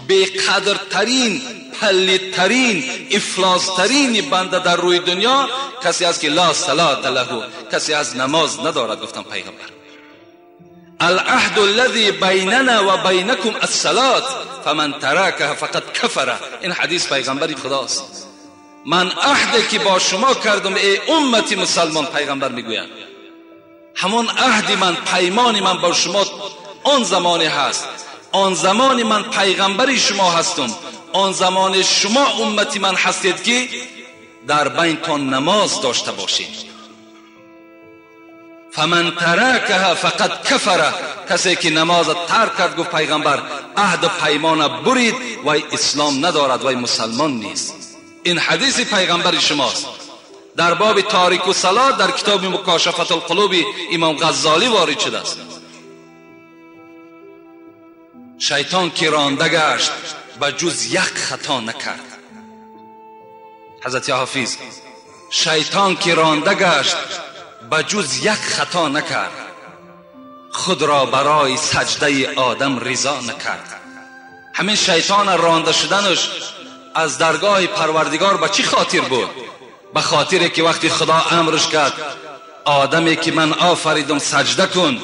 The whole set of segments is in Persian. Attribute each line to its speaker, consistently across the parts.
Speaker 1: بی‌قدرترین، پلیدترین، افلاس‌ترین بنده در روی دنیا کسی است که لا صلاة له، کسی از نماز ندارد. گفتم پیغمبر العهد الذي بیننا و بینکم الصلاة فمن ترکها فقد کفر. این حدیث پیغمبری خداست. من عهدی که با شما کردم ای امتی مسلمان، پیغمبر میگوید همون عهدی من، پیمانی من با شما آن زمانی هست، آن زمان من پیغمبری شما هستم، آن زمان شما امتی من هستید که در بینتان نماز داشته باشید. فمن ترکها فقد کفر، کسی که نماز ترک کرد، گفت پیغمبر، عهد و پیمان برید و اسلام ندارد و مسلمان نیست. این حدیث پیغمبر شماست. در باب تاریک الصلاة در کتاب مکاشفة القلوب امام غزالی وارد شده است. شیطان که رانده گشت به جز یک خطا نکرد. حضرت حافظ شیطان که رانده گشت به جز یک خطا نکرد، خود را برای سجده آدم رضا نکرد. همین شیطان رانده شدنش از درگاه پروردگار به چی خاطر بود؟ به خاطر که وقتی خدا امرش کرد آدمی که من آفریدم سجده کن،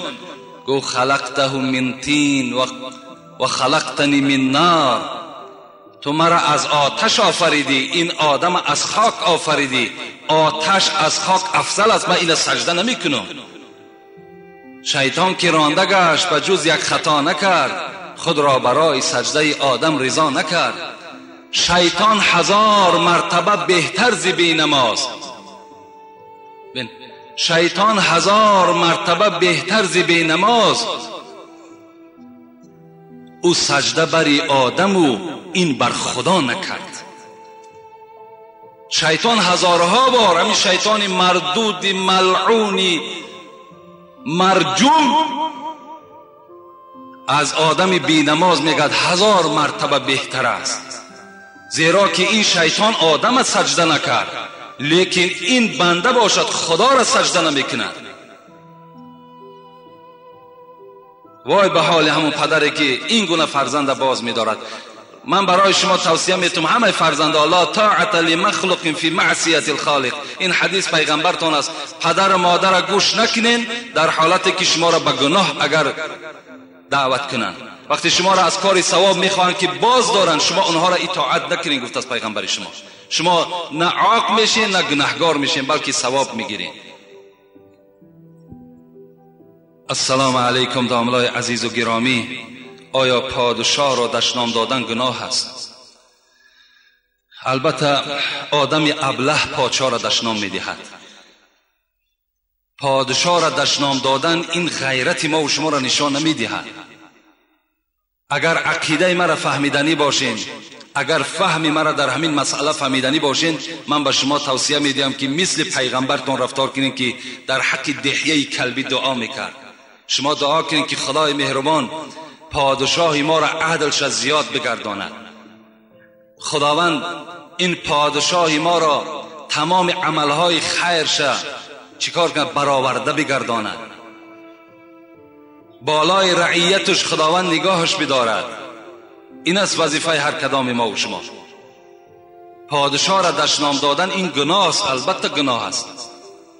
Speaker 1: گو خلقته من طین و خلقتنی من نار، تو مرا از آتش آفریدی، این آدم از خاک آفریدی، آتش از خاک افضل است، من این سجده نمی کنم. شیطان که رانده گشت به جز یک خطا نکرد، خود را برای سجده آدم رضا نکرد. شیطان 1000 مرتبه بهتر ز بی نماز، شیطان 1000 مرتبه بهتر ز بی نماز. او سجده بری آدم و این بر خدا نکرد. شیطان هزارها بار، همین شیطان مردود ملعونی مرجوم از آدم بی نماز میگد 1000 مرتبه بهتر است، زیرا که این شیطان آدم سجده نکرد، لیکن این بنده باشد خدا را سجده نمیکند. وای به حال همون پدری که این گونه فرزند باز می‌دارد. من برای شما توصیه میتونم همه فرزندان لا طاعت لمخلوق فی معصیت الخالق. این حدیث پیغمبرتون است. پدر و مادر را گوش نکنین در حالتی که شما را به گناه اگر دعوت کنن. وقتی شما را از کاری ثواب میخوان که باز دارن، شما اونها را اطاعت نکنین. گفت از پیغمبر شما نه عاق میشین نه گناهگار میشین، بلکه ثواب میگیرین. السلام علیکم داملای عزیز و گرامی. آیا پادشاه را دشنام دادن گناه است؟ البته آدم ابله پادشاه را دشنام میدهد. پادشاه را دشنام دادن این غیرت ما و شما را نشان نمیدهد. اگر عقیده مرا فهمیدنی باشین، اگر فهم مرا در همین مسئله فهمیدنی باشین، من به شما توصیه میدم که مثل پیغمبرتون رفتار کنین که در حق دحیه کلبی دعا میکرد. شما دعا کنین که خدای مهربان پادشاه ما را عدلش زیاد بگرداند. خداوند این پادشاه ما را تمام عملهای خیرش چیکار کنه؟ برآورده بگرداند. بالای رعیتش خداوند نگاهش بدارد. این است وظیفه هر کدام ما و شما. پادشاه را دشنام دادن این گناه است، البته گناه است.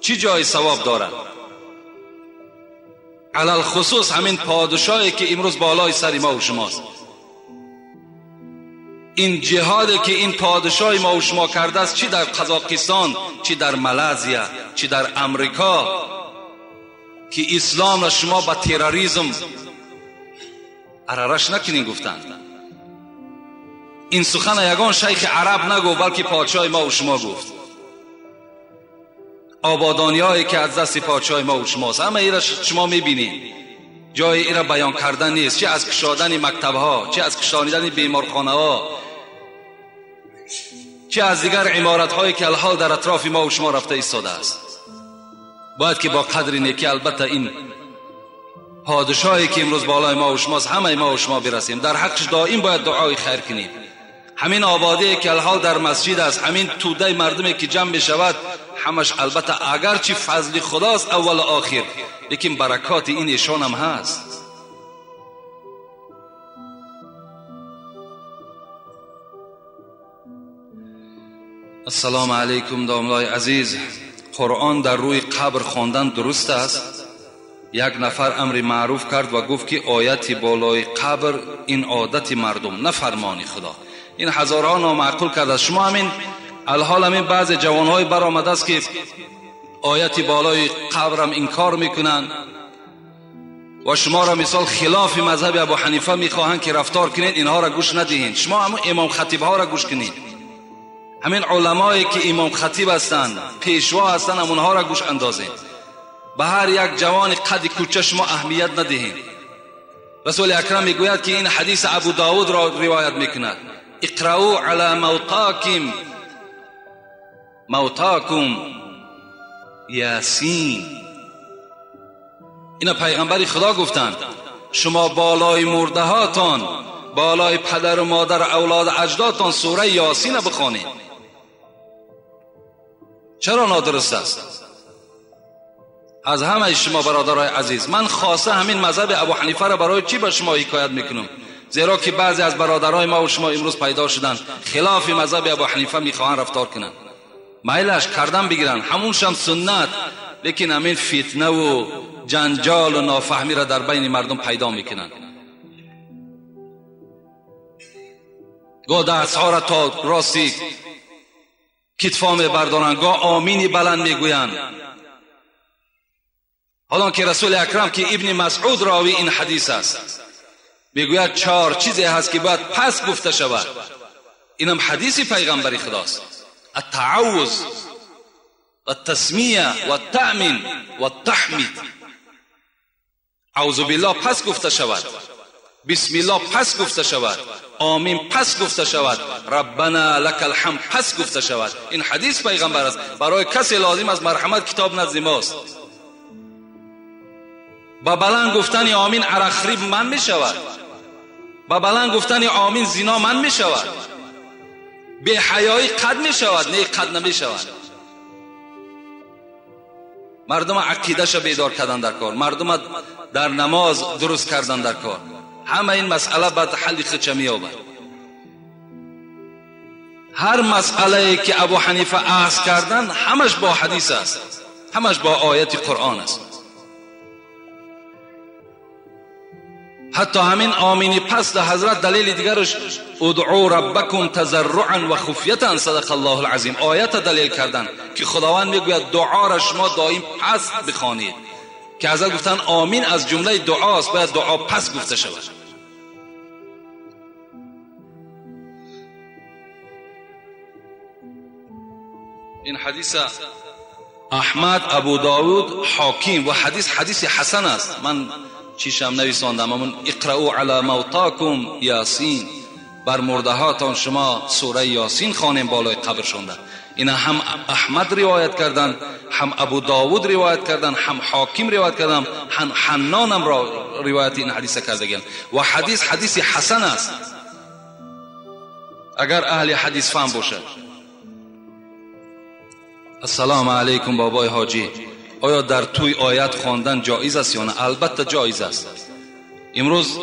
Speaker 1: چی جای ثواب دارد؟ علل خصوص همین پادشاهی که امروز بالای سر ما و شماست. این جهادی که این پادشاه ما و شما کرده است، چی در قزاقستان، چی در مالزیا، چی در امریکا، که اسلام را شما با تروریسم ارارش نکنین گفتند. این سخن یگان شیخ عرب نگو، بلکه پادشاه ما و شما گفت. آبادانیایی که از دست پادشاه ما و شماست، همه ایرا شما میبینید. جای ایرا بیان کردن نیست، چه از کشادن مکتب ها، چه از کشانیدن بیمارخانه ها، چه از دیگر عمارت هایی که الحال در اطراف ما و شما رفته ایستاده است. باید که با قدر نیکی البته این پادشاهی که امروز بالای ما و شماست، همه ما و شما برسیم. در حقش دائم باید دعای خیر کنیم. همین آبادی که الحال در مسجد است، همین توده مردمی که جمع بشود، همش البته اگرچه فضل خداست اول و آخر، لیکن برکات این ایشان هم هست. السلام علیکم داملای عزیز. قرآن در روی قبر خواندن درست است؟ یک نفر امر معروف کرد و گفت که آیت بالای قبر این عادت مردم نه فرمان خدا. این هزارها نامعقول کرده. شما همین الحال همین بعض جوانهای برآمده است که آیت بالای قبر هم انکار میکنن و شما را مثال خلاف مذهب ابو حنیفه میخواهند که رفتار کنید، اینها را گوش ندهید. شما همون امام خطیب ها را گوش کنید، همین علمایی که امام خطیب هستند پیشوا هستند همونها را گوش اندازید. به هر یک جوان قد کوچه شما اهمیت ندهید. رسول اکرم میگوید که این حدیث ابو داود را روایت میکند، اقرأوا علی موتاکم یاسین. اینا پیغمبر خدا گفتند شما بالای مرده هاتان، بالای پدر و مادر اولاد اجدادتان سوره یاسین بخوانید. چرا نادرست است؟ از همه شما برادرای عزیز، من خاصه همین مذهب ابو حنیفه را برای چی به شما حکایت میکنم؟ زیرا که بعضی از برادرای ما و شما امروز پیدا شدن خلاف مذهب ابو حنیفه میخواهند رفتار کنند. میلش کردن بگیرن، همونش هم سنت، لیکن همین فتنه و جنجال و نافهمی را در بین مردم پیدا میکنن. گاه دستها را تا راستی کتفا میبردارن، گاه آمینی بلند میگویند. حالا که رسول اکرم که ابن مسعود راوی این حدیث است میگوید 4 چیزی هست که باید پس گفته شود. اینم حدیثی پیغمبری خداست: التعوذ و التسمیه و التأمین و التحمید. اعوذ بالله پس گفته شود، بسم الله پس گفته شود، آمین پس گفته شود، ربنا لك الحمد پس گفته شود. این حدیث پیغمبر است. برای کسی لازم است مرحمت کتاب نزد ماست. با بلند گفتن آمین عرقخریب من می شود، با بلند گفتن آمین زنا من می شود، بی حیایی قد می شود، نه قد نمی شود. مردم عقیدهش بیدار کردن در کار، مردم در نماز درست کردن در کار. همه این مسئله بعد حل خودش می‌یابد. هر مسئله که ابو حنیفه اخذ کردن همش با حدیث است، همش با آیت قرآن است. حتی همین آمینی پس ده حضرت دلیل دیگرش ادعوا ربکم تضرعا و خفیه، صدق الله العظیم. آیت دلیل کردن که خداوند میگوید دعا را شما دائم پس بخوانید، که حضرت گفتن آمین از جمله دعاست، باید دعا پس گفته شود. این حدیث احمد، ابو داود، حاکم و حدیث حسن است. من چیشم نویساندم، همون اقرأوا علی موتاکم یاسین، بر مرده هاتان شما سوره یاسین خوانیم بالای قبر شونده. اینا هم احمد روایت کردن، هم ابو داود روایت کردن، هم حاکم روایت کردن، هم حنان هم روایت این حدیث کردگن. و حدیث حسن است اگر اهل حدیث فهم باشه. السلام علیکم بابای حاجی، آیا در توی آیت خواندن جایز است یا نه؟ البته جایز است. امروز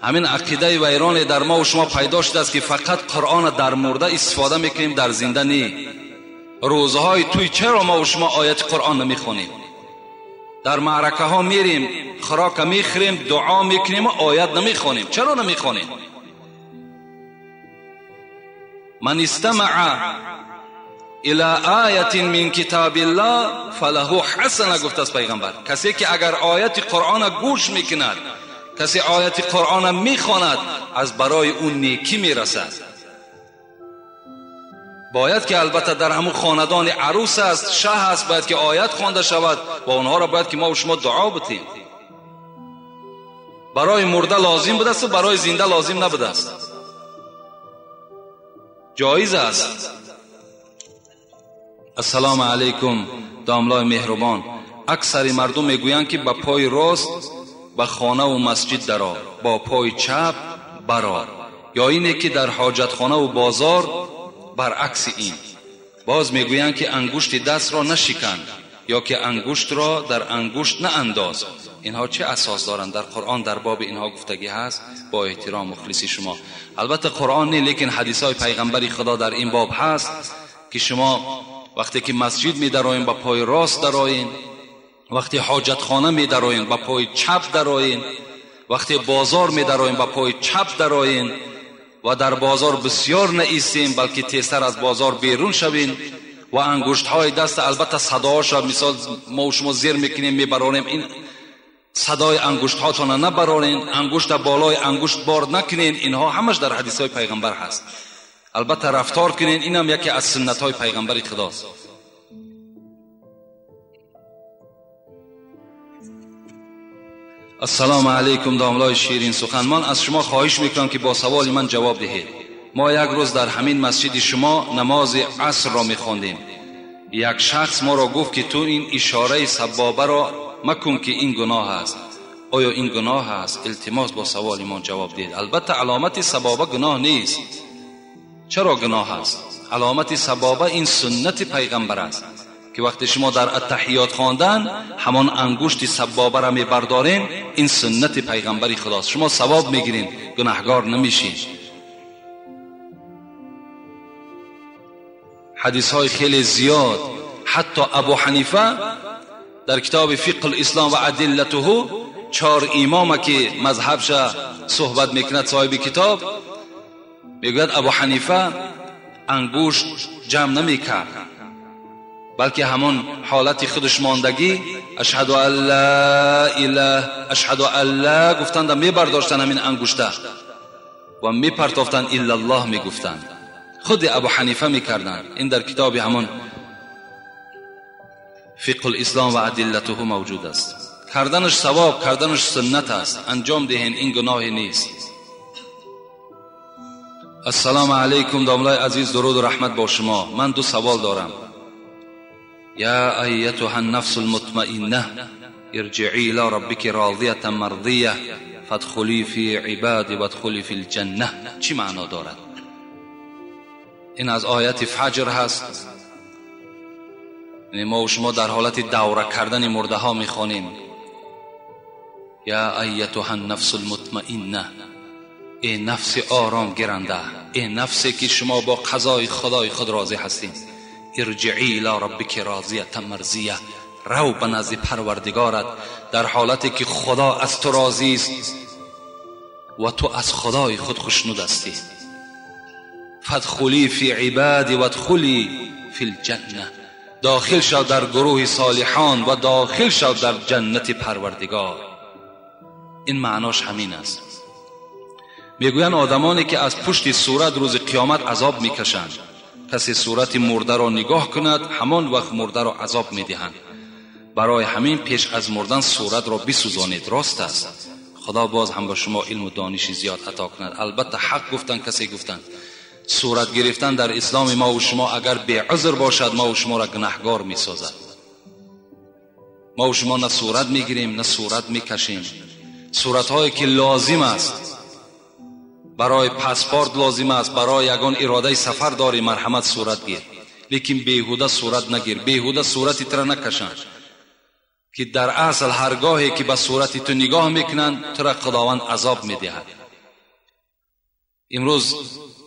Speaker 1: همین عقیده ویران در ما و شما پیدا شده است که فقط قرآن در مرده استفاده میکنیم، در زنده نی. روزهای توی چرا ما و شما آیت قرآن نمیخونیم؟ در معرکه ها میریم، خوراک میخوریم، دعا میکنیم و آیت نمیخونیم. چرا نمیخونیم؟ من استمع الى آیت من کتاب الله فله حسنه، گفته است پیغمبر. کسی که اگر آیت قرآن گوش میکند، کسی آیت قرآن میخواند، از برای اون نیکی میرسد. باید که البته در همون خاندان عروس است، شه است، باید که آیت خوانده شود و اونها را باید که ما و شما دعا بتیم. برای مرده لازم بوده است و برای زنده لازم نبوده است. جایز است. السلام علیکم داملای مهربان، اکثر مردم میگویند که با پای راست به خانه و مسجد درآ، با پای چپ برآ، یا اینه که در حاجت خانه و بازار برعکس این، باز میگویند که انگشت دست را نشکن یا که انگشت را در انگشت نانداز. اینها چه اساس دارند؟ در قرآن در باب اینها گفتگی هست. با احترام مخلصی شما، البته قرآن نه، لیکن حدیث های پیغمبر خدا در این باب هست که شما وقتی که مسجد می درآیین با پای راست درآیین، وقتی حاجت خانه می درآیین با پای چپ درآیین، وقتی بازار می درآیین با پای چپ درآیین و در بازار بسیار نایستین بلکه تیزتر از بازار بیرون شوین. و انگشت های دست البته صداهاش مثال ما و شما زیر میکنیم میبرانیم، این صدای انگشت هاتون نبرانین، انگشت بالای انگشت بار نکنین. اینها همش در حدیث های پیغمبر هست. البته رفتار کنین، اینم یکی از سنت های پیغمبر خداست. السلام علیکم داملای شیرین سخن. من از شما خواهش میکنم که با سوال من جواب دهید. ما یک روز در همین مسجد شما نماز عصر را میخواندیم. یک شخص ما را گفت که تو این اشاره سبابه را مکن که این گناه است. آیا این گناه است؟ التماس با سوال ما جواب دهید. البته علامت سبابه گناه نیست. چرا گناه است؟ علامت سبابه این سنت پیغمبر است که وقتی شما در التحیات خواندن همان انگشت سبابه را میبردارین، این سنت پیغمبر خداست. شما ثواب میگیرین، گناهگار نمیشین. حدیث های خیلی زیاد، حتی ابو حنیفه در کتاب فقه الاسلام و ادلته 4 امام که مذهبش صحبت میکند صاحب کتاب میگوید ابو حنیفه انگشت جمع نمیکرد بلکه همون حالت خودش ماندگی اشهد ان لا اله اشهد ان لا گفتند میبرداشتن همین انگشته و میپرتافتن الا الله میگفتند. خود ابو حنیفه میکردن. این در کتاب همون فقه الاسلام و ادلته موجود است. کردنش ثواب، کردنش سنت است. انجام دهین، این گناه نیست. السلام علیکم داملای عزیز، درود و رحمت با شما. من 2 سوال دارم. یا ایتها النفس المطمئنه ارجعی الى ربک راضیه مرضیه فادخلی فی عبادی وادخلی فی الجنه. چی معنا دارد؟ این از آیت فجر هست. یعنی ما و شما در حالت دوره کردن مرده ها میخوانیم یا ایتها النفس المطمئنه، ای نفس آرام گیرنده، ای نفسی که شما با قضای خدای خود راضی هستید، ارجعی الی ربک راضیه مرضیه، رو به نزد پروردگارت در حالتی که خدا از تو راضی است و تو از خدای خود خوشنود هستی. فادخلی فی عبادی وادخلی فی الجنه، داخل شو در گروه صالحان و داخل شو در جنت پروردگار. این معناش همین است. میگویند آدمانی که از پشت صورت روز قیامت عذاب میکشند، کسی صورت مرده را نگاه کند همان وقت مرده را عذاب میدهند. برای همین پیش از مردن صورت را بسوزانید. راست است. خدا باز هم با شما علم و دانش زیاد عطا کند. البته حق گفتن کسی گفتن صورت گرفتن در اسلام ما و شما اگر به عذر باشد ما و شما را گناهگار میسازد. ما و شما نه صورت میگیریم نه صورت میکشیم. صورت هایی که لازم است، برای پاسپورت لازم است، برای یگان اراده سفر داری مرحمت صورت گیر، لیکن بیهوده صورت نگیر. بیهوده صورتی تر نکشن که در اصل هرگاهی که به صورتی تو نگاه میکنن تو را خداوند عذاب میدهد. امروز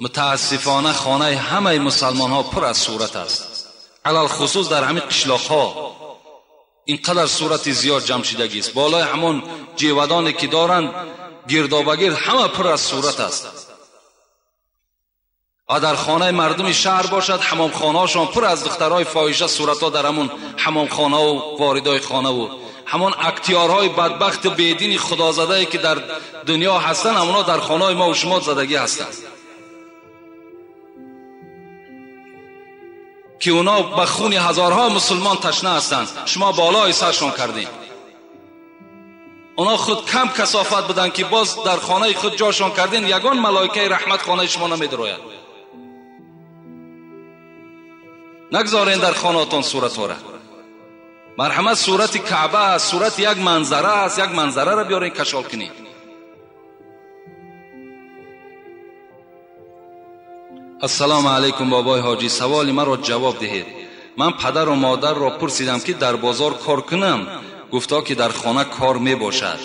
Speaker 1: متاسفانه خانه همه مسلمان ها پر از صورت است، علل خصوص در همین قشلاق ها اینقدر صورت زیاد جمع شدگی است. بالای همون جیودانی که دارند گردابگرد همه پر از صورت است. در خانه مردم شهر باشد حمام خانه هاشون پر از دخترای فاحشه صورت ها در همون حمام خانه و واردای خانه و همون اکتیارهای بدبخت بیدین خدا زده که در دنیا هستن، همونا در خانه ما و شما زدگی هستند که اونا به خون هزارها مسلمان تشنه هستند. شما بالای سرشون کردین. اونا خود کم کثافت بدن که باز در خانه خود جاشون کردین. یگان ملائکه رحمت خانه شما نمیدروید. نگذارین در خانهاتون صورت ها را. مرحمت صورت کعبه است، صورت یک منظره است. یک منظره را بیارین کشال کنین. السلام علیکم بابای حاجی، سوال مرا جواب دهید. من پدر و مادر را پرسیدم که در بازار کار کنم، گفتا که در خانه کار می باشد.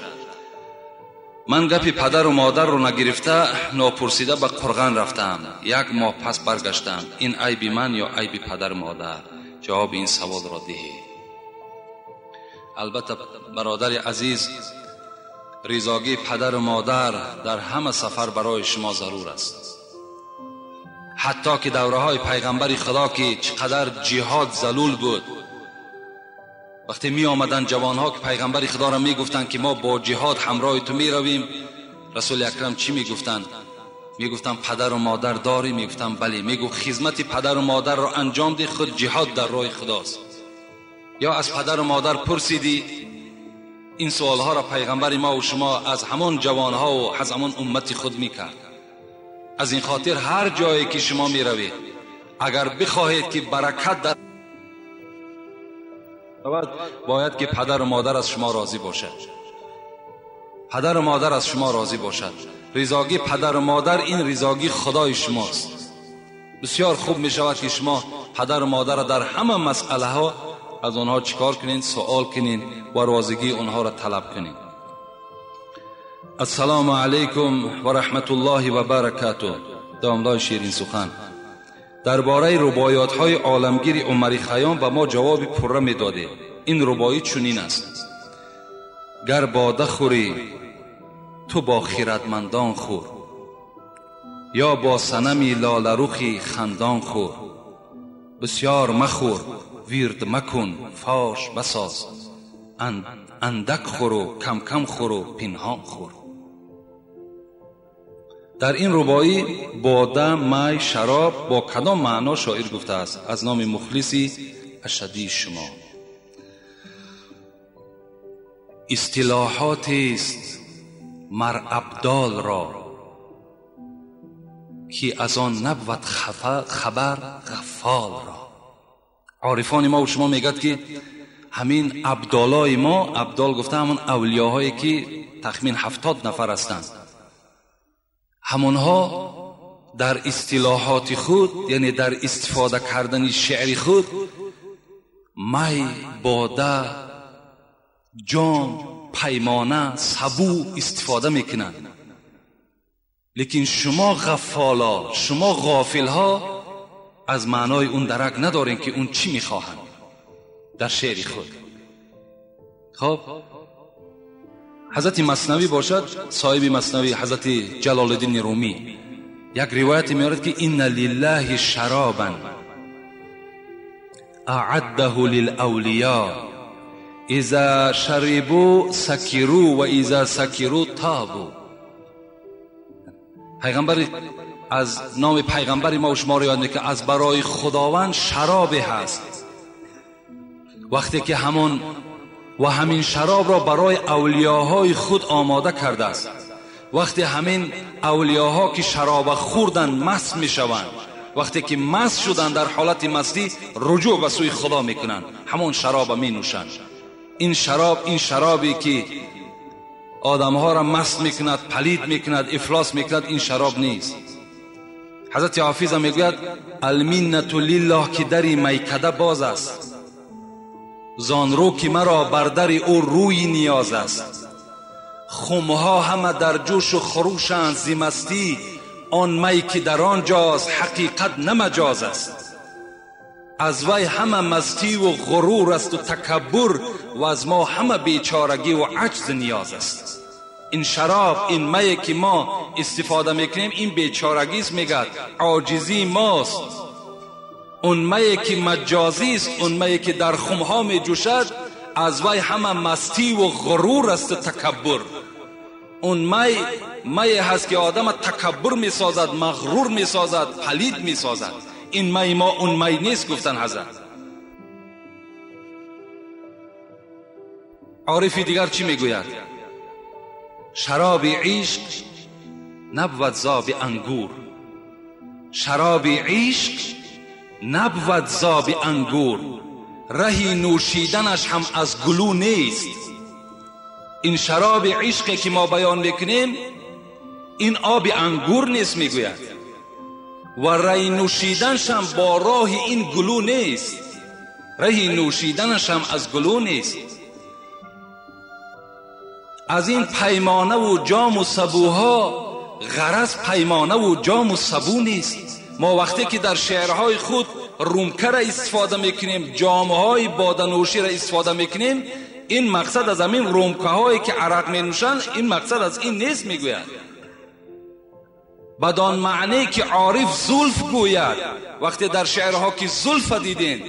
Speaker 1: من گپی پدر و مادر رو نگرفته ناپرسیده به قرغن رفتم. 1 ماه پس برگشتم. این عیب من یا عیب پدر و مادر؟ جواب این سوال را دهید. البته برادر عزیز، رضاگی پدر و مادر در همه سفر برای شما ضرور است. حتی که دوره‌های پیغمبر خدا که چقدر جهاد ذلول بود، وقتی می آمدن جوانها که پیغمبر خدا را می گفتند که ما با جهاد همراه تو می رویم، رسول اکرم چی می گفتند؟ می گفتند پدر و مادر داری؟ می گفتند بله. می گفت خدمت پدر و مادر را انجام دی، خود جهاد در راه خداست. یا از پدر و مادر پرسیدی؟ این سوالها را پیغمبر ما و شما از همان جوانها و از همان امت خود می کرد. از این خاطر هر جایی که شما می روید، اگر بخواهید که برکت در باید که پدر و مادر از شما راضی باشد. پدر و مادر از شما راضی باشد. رضاگی پدر و مادر این رضاگی خدای شماست. بسیار خوب می شود که شما پدر و مادر را در همه مسئله ها از آنها چیکار کنین؟ سوال کنین و راضیگی آنها را طلب کنین. السلام علیکم و رحمت الله و برکاته. دامدار شیرین سخن. درباره رباعیات های عالمگیر عمر خیام به ما جواب پره می داده. این رباعی چنین است: گر باده خوری تو با خیرتمندان خور، یا با صنمی لاله رخی خندان خور. بسیار مخور ویرد مکن فاش بساز، اندک خور و کم کم خور و پنهان خور. در این رباعی باده، می، شراب با کدام معنا شاعر گفته است؟ از نام مخلصی اشدی شما. اصطلاحاتی است مر ابدال را، که از آن نبود خبر غفال را. عارفان ما و شما میگد که همین ابدالای ما، ابدال گفته همون اولیاهایی که تخمین 70 نفر هستند، همونها در اصطلاحات خود، یعنی در استفاده کردن شعر خود، می، باده، جام، پیمانه، سبو استفاده میکنند. لیکن شما غفالا، شما غافلها از معنای اون درک ندارین که اون چی میخواهند در شعر خود. خب حضرت مثنوی باشد، صاحب مثنوی حضرت جلال الدین رومی یک روایت میارد که ان لله شرابا اعده للاولیاء اذا شربوا سکروا و اذا سکروا تابوا. پیغمبر از نام پیغمبر ما و شما رو یاد میکنه که از برای خداوند شراب هست. وقتی که همین شراب را برای اولیاهای خود آماده کرده است، وقتی همین اولیاها که شراب خوردن مست میشوند، وقتی که مست شدن در حالت مستی رجوع به سوی خدا میکنند، همون شراب می نوشند. این شرابی که آدمها را مست میکند، پلید میکند، افلاس میکند، این شراب نیست. حضرت حافظ میگوید المنت لله که در میکده باز است، زان رو که مرا بر در او روی نیاز است. خمها همه در جوش و خروشند ز مستی، آن می که در آنجاست حقیقت نه مجاز است. از وی همه مستی و غرور است و تکبر، و از ما همه بیچارگی و عجز نیاز است. این شراب، این می که ما استفاده میکنیم، این بیچارگی است، میگه عاجزی ماست. اون می که مجازی است، اون می که در خمها می جوشد، از وی همه مستی و غرور است و تکبر. اون می هست که آدم تکبر می سازد، مغرور می سازد، پلید می سازد. این می ما اون می نیست. گفتن حضرت. عارفی دیگر چی می گوید؟ شراب عشق نبود زاب انگور، شراب عشق نبود زاب انگور، رهی نوشیدنش هم از گلو نیست. این شراب عشقی که ما بیان میکنیم این آب انگور نیست میگوید. و ری نوشیدنش هم با راه این گلو نیست، ری نوشیدنش هم از گلو نیست. از این پیمانه و جام و سبوها غرض پیمانه و جام و سبو نیست. ما وقتی که در شعرهای خود رومکه را استفاده میکنیم، جامهای بادنوشی را استفاده میکنیم، این مقصد از همین رومکه هایی که عرق می نوشند، این مقصد از این نیست میگوید. بدان معنی که عارف زلف گوید. وقتی در شعرها که زلف دیدین،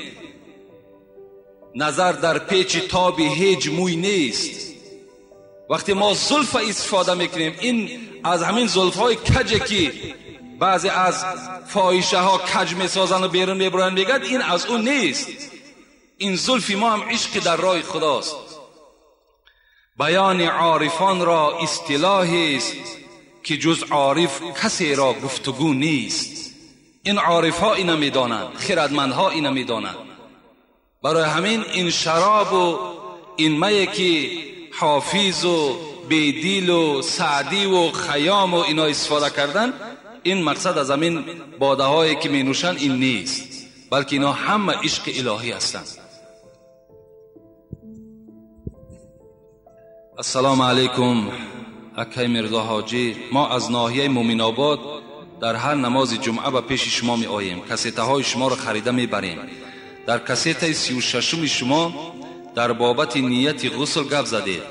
Speaker 1: نظر در پیچ تاب هیچ موی نیست. وقتی ما زلف استفاده میکنیم، این از همین زلف های کجه که بعضی از فاحشه ها کج میسازن و بیرون میبرن میگد، این از اون نیست. این زلف ما هم عشق در راه خداست. بیان عارفان را اصطلاحی است که جز عارف کسی را گفتگو نیست. این عارف ها اینو میدانند، خردمندها اینو میدانند. برای همین این شراب و این می که حافظ و بیدیل و سعدی و خیام و اینا استفاده کردن، این مقصد از همین باده هایی که می نوشن این نیست، بلکه اینا همه عشق الهی هستند. السلام علیکم. اکای مرزا حاجی، ما از ناحیه مومن آباد در هر نماز جمعه به پیش شما می آییم. کسیته های شما را خریده می بریم. در کسیته 36 شما در بابت نیت غسل گپ زدید.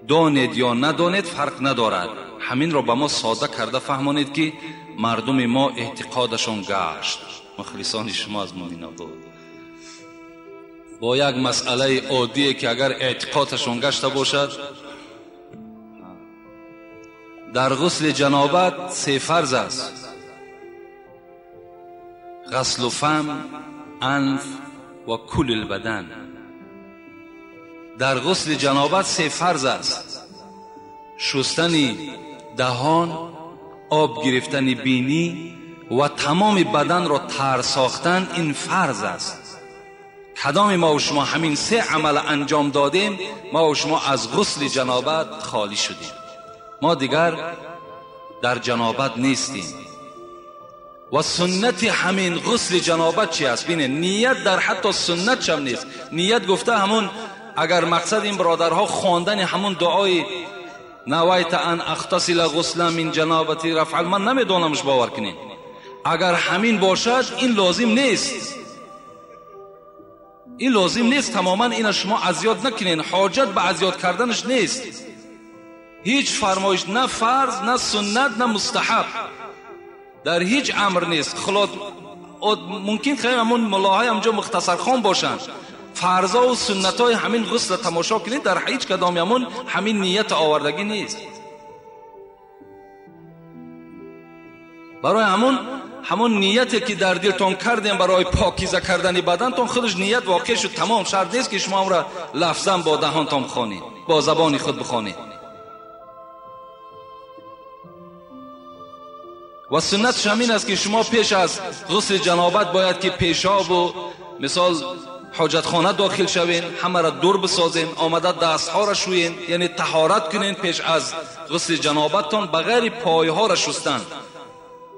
Speaker 1: دانید یا ندانید فرق ندارد. همین را به ما ساده کرده فهمانید که مردم ما اعتقادشان گشت. مخلصان شما از مومن آباد با یک مسئله عادیه که اگر اعتقادشان گشته باشد، در غسل جنابت 3 فرض است: غسل فم، انف و کل البدن. در غسل جنابت 3 فرض است: شستن دهان، آب گرفتن بینی و تمام بدن را تر ساختن. این فرض است. کدام ما و شما همین 3 عمل انجام دادیم، ما و شما از غسل جنابت خالی شدیم. ما دیگر در جنابت نیستیم. و سنت همین غسل جنابت چی است؟ بینه نیت در حتی سنت چم نیست. نیت گفته همون، اگر مقصد این برادرها خواندن همون دعای نویت ان اغتسل غسلا من جنابتی رفع، من نمیدونمش باور کنین. اگر همین باشد این لازم نیست، این لازم نیست. تماما این شما ازیاد نکنین، حاجت به ازیاد کردنش نیست. هیچ فرمایش، نه فرض نه سنت نه مستحب، در هیچ امر نیست. خلاص ممکن خیلی همون ملاهای همجا مختصر خان باشن، فرضا و سنت های همین غسل تماشا کنید، در هیچ کدام همین نیت آوردگی نیست. برای همون نیتی که در دلتون کردیم برای پاکیزه کردن بدنتون، خودش نیت واقع شد، تمام. شرط نیست که شما را لفظا با دهانتون بخوانید، با زبان خود بخوانید. و سنت همین است که شما پیش از غسل جنابت باید که پیشاب و مثال حاجت خانه داخل شوین، همه را دور بسازین، آمده دستها را شوین، یعنی طهارت کنین پیش از غسل جنابتتون بغیر پایها را شستن.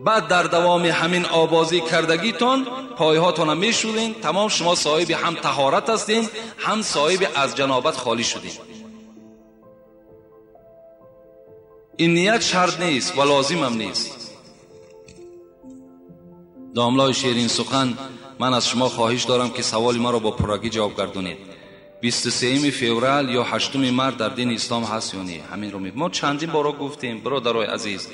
Speaker 1: بعد در دوام همین آبازی کردگیتون پایهاتون را میشورین. تمام شما صاحب هم طهارت هستین، هم صاحب از جنابت خالی شدین. این نیت شرط نیست و لازم هم نیست. داملای شیرین سخن، من از شما خواهش دارم که سوال ما را با پرگی جواب گردونید. 23 فوریه یا 8 مارس در دین اسلام هست یا نه؟ همین رو ما چندین بار گفتیم برادرای عزیز.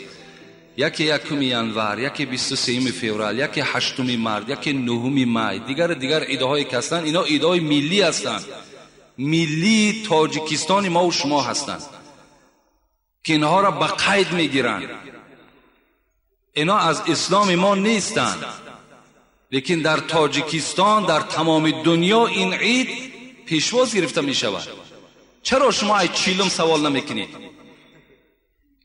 Speaker 1: یکی 1 ینور، یکی 23 فوریه، یکی 8 مارس، یکی 9 می. دیگر ایده های که هستند، اینا ایده های ملی هستند، ملی تاجیکستان ما و شما هستند که اینها را به قید میگیرند. اینا از اسلام ما نیستند، لیکن در تاجیکستان، در تمام دنیا این عید پیشواز گرفته می شود. چرا شما از 40 سوال نمیکنید؟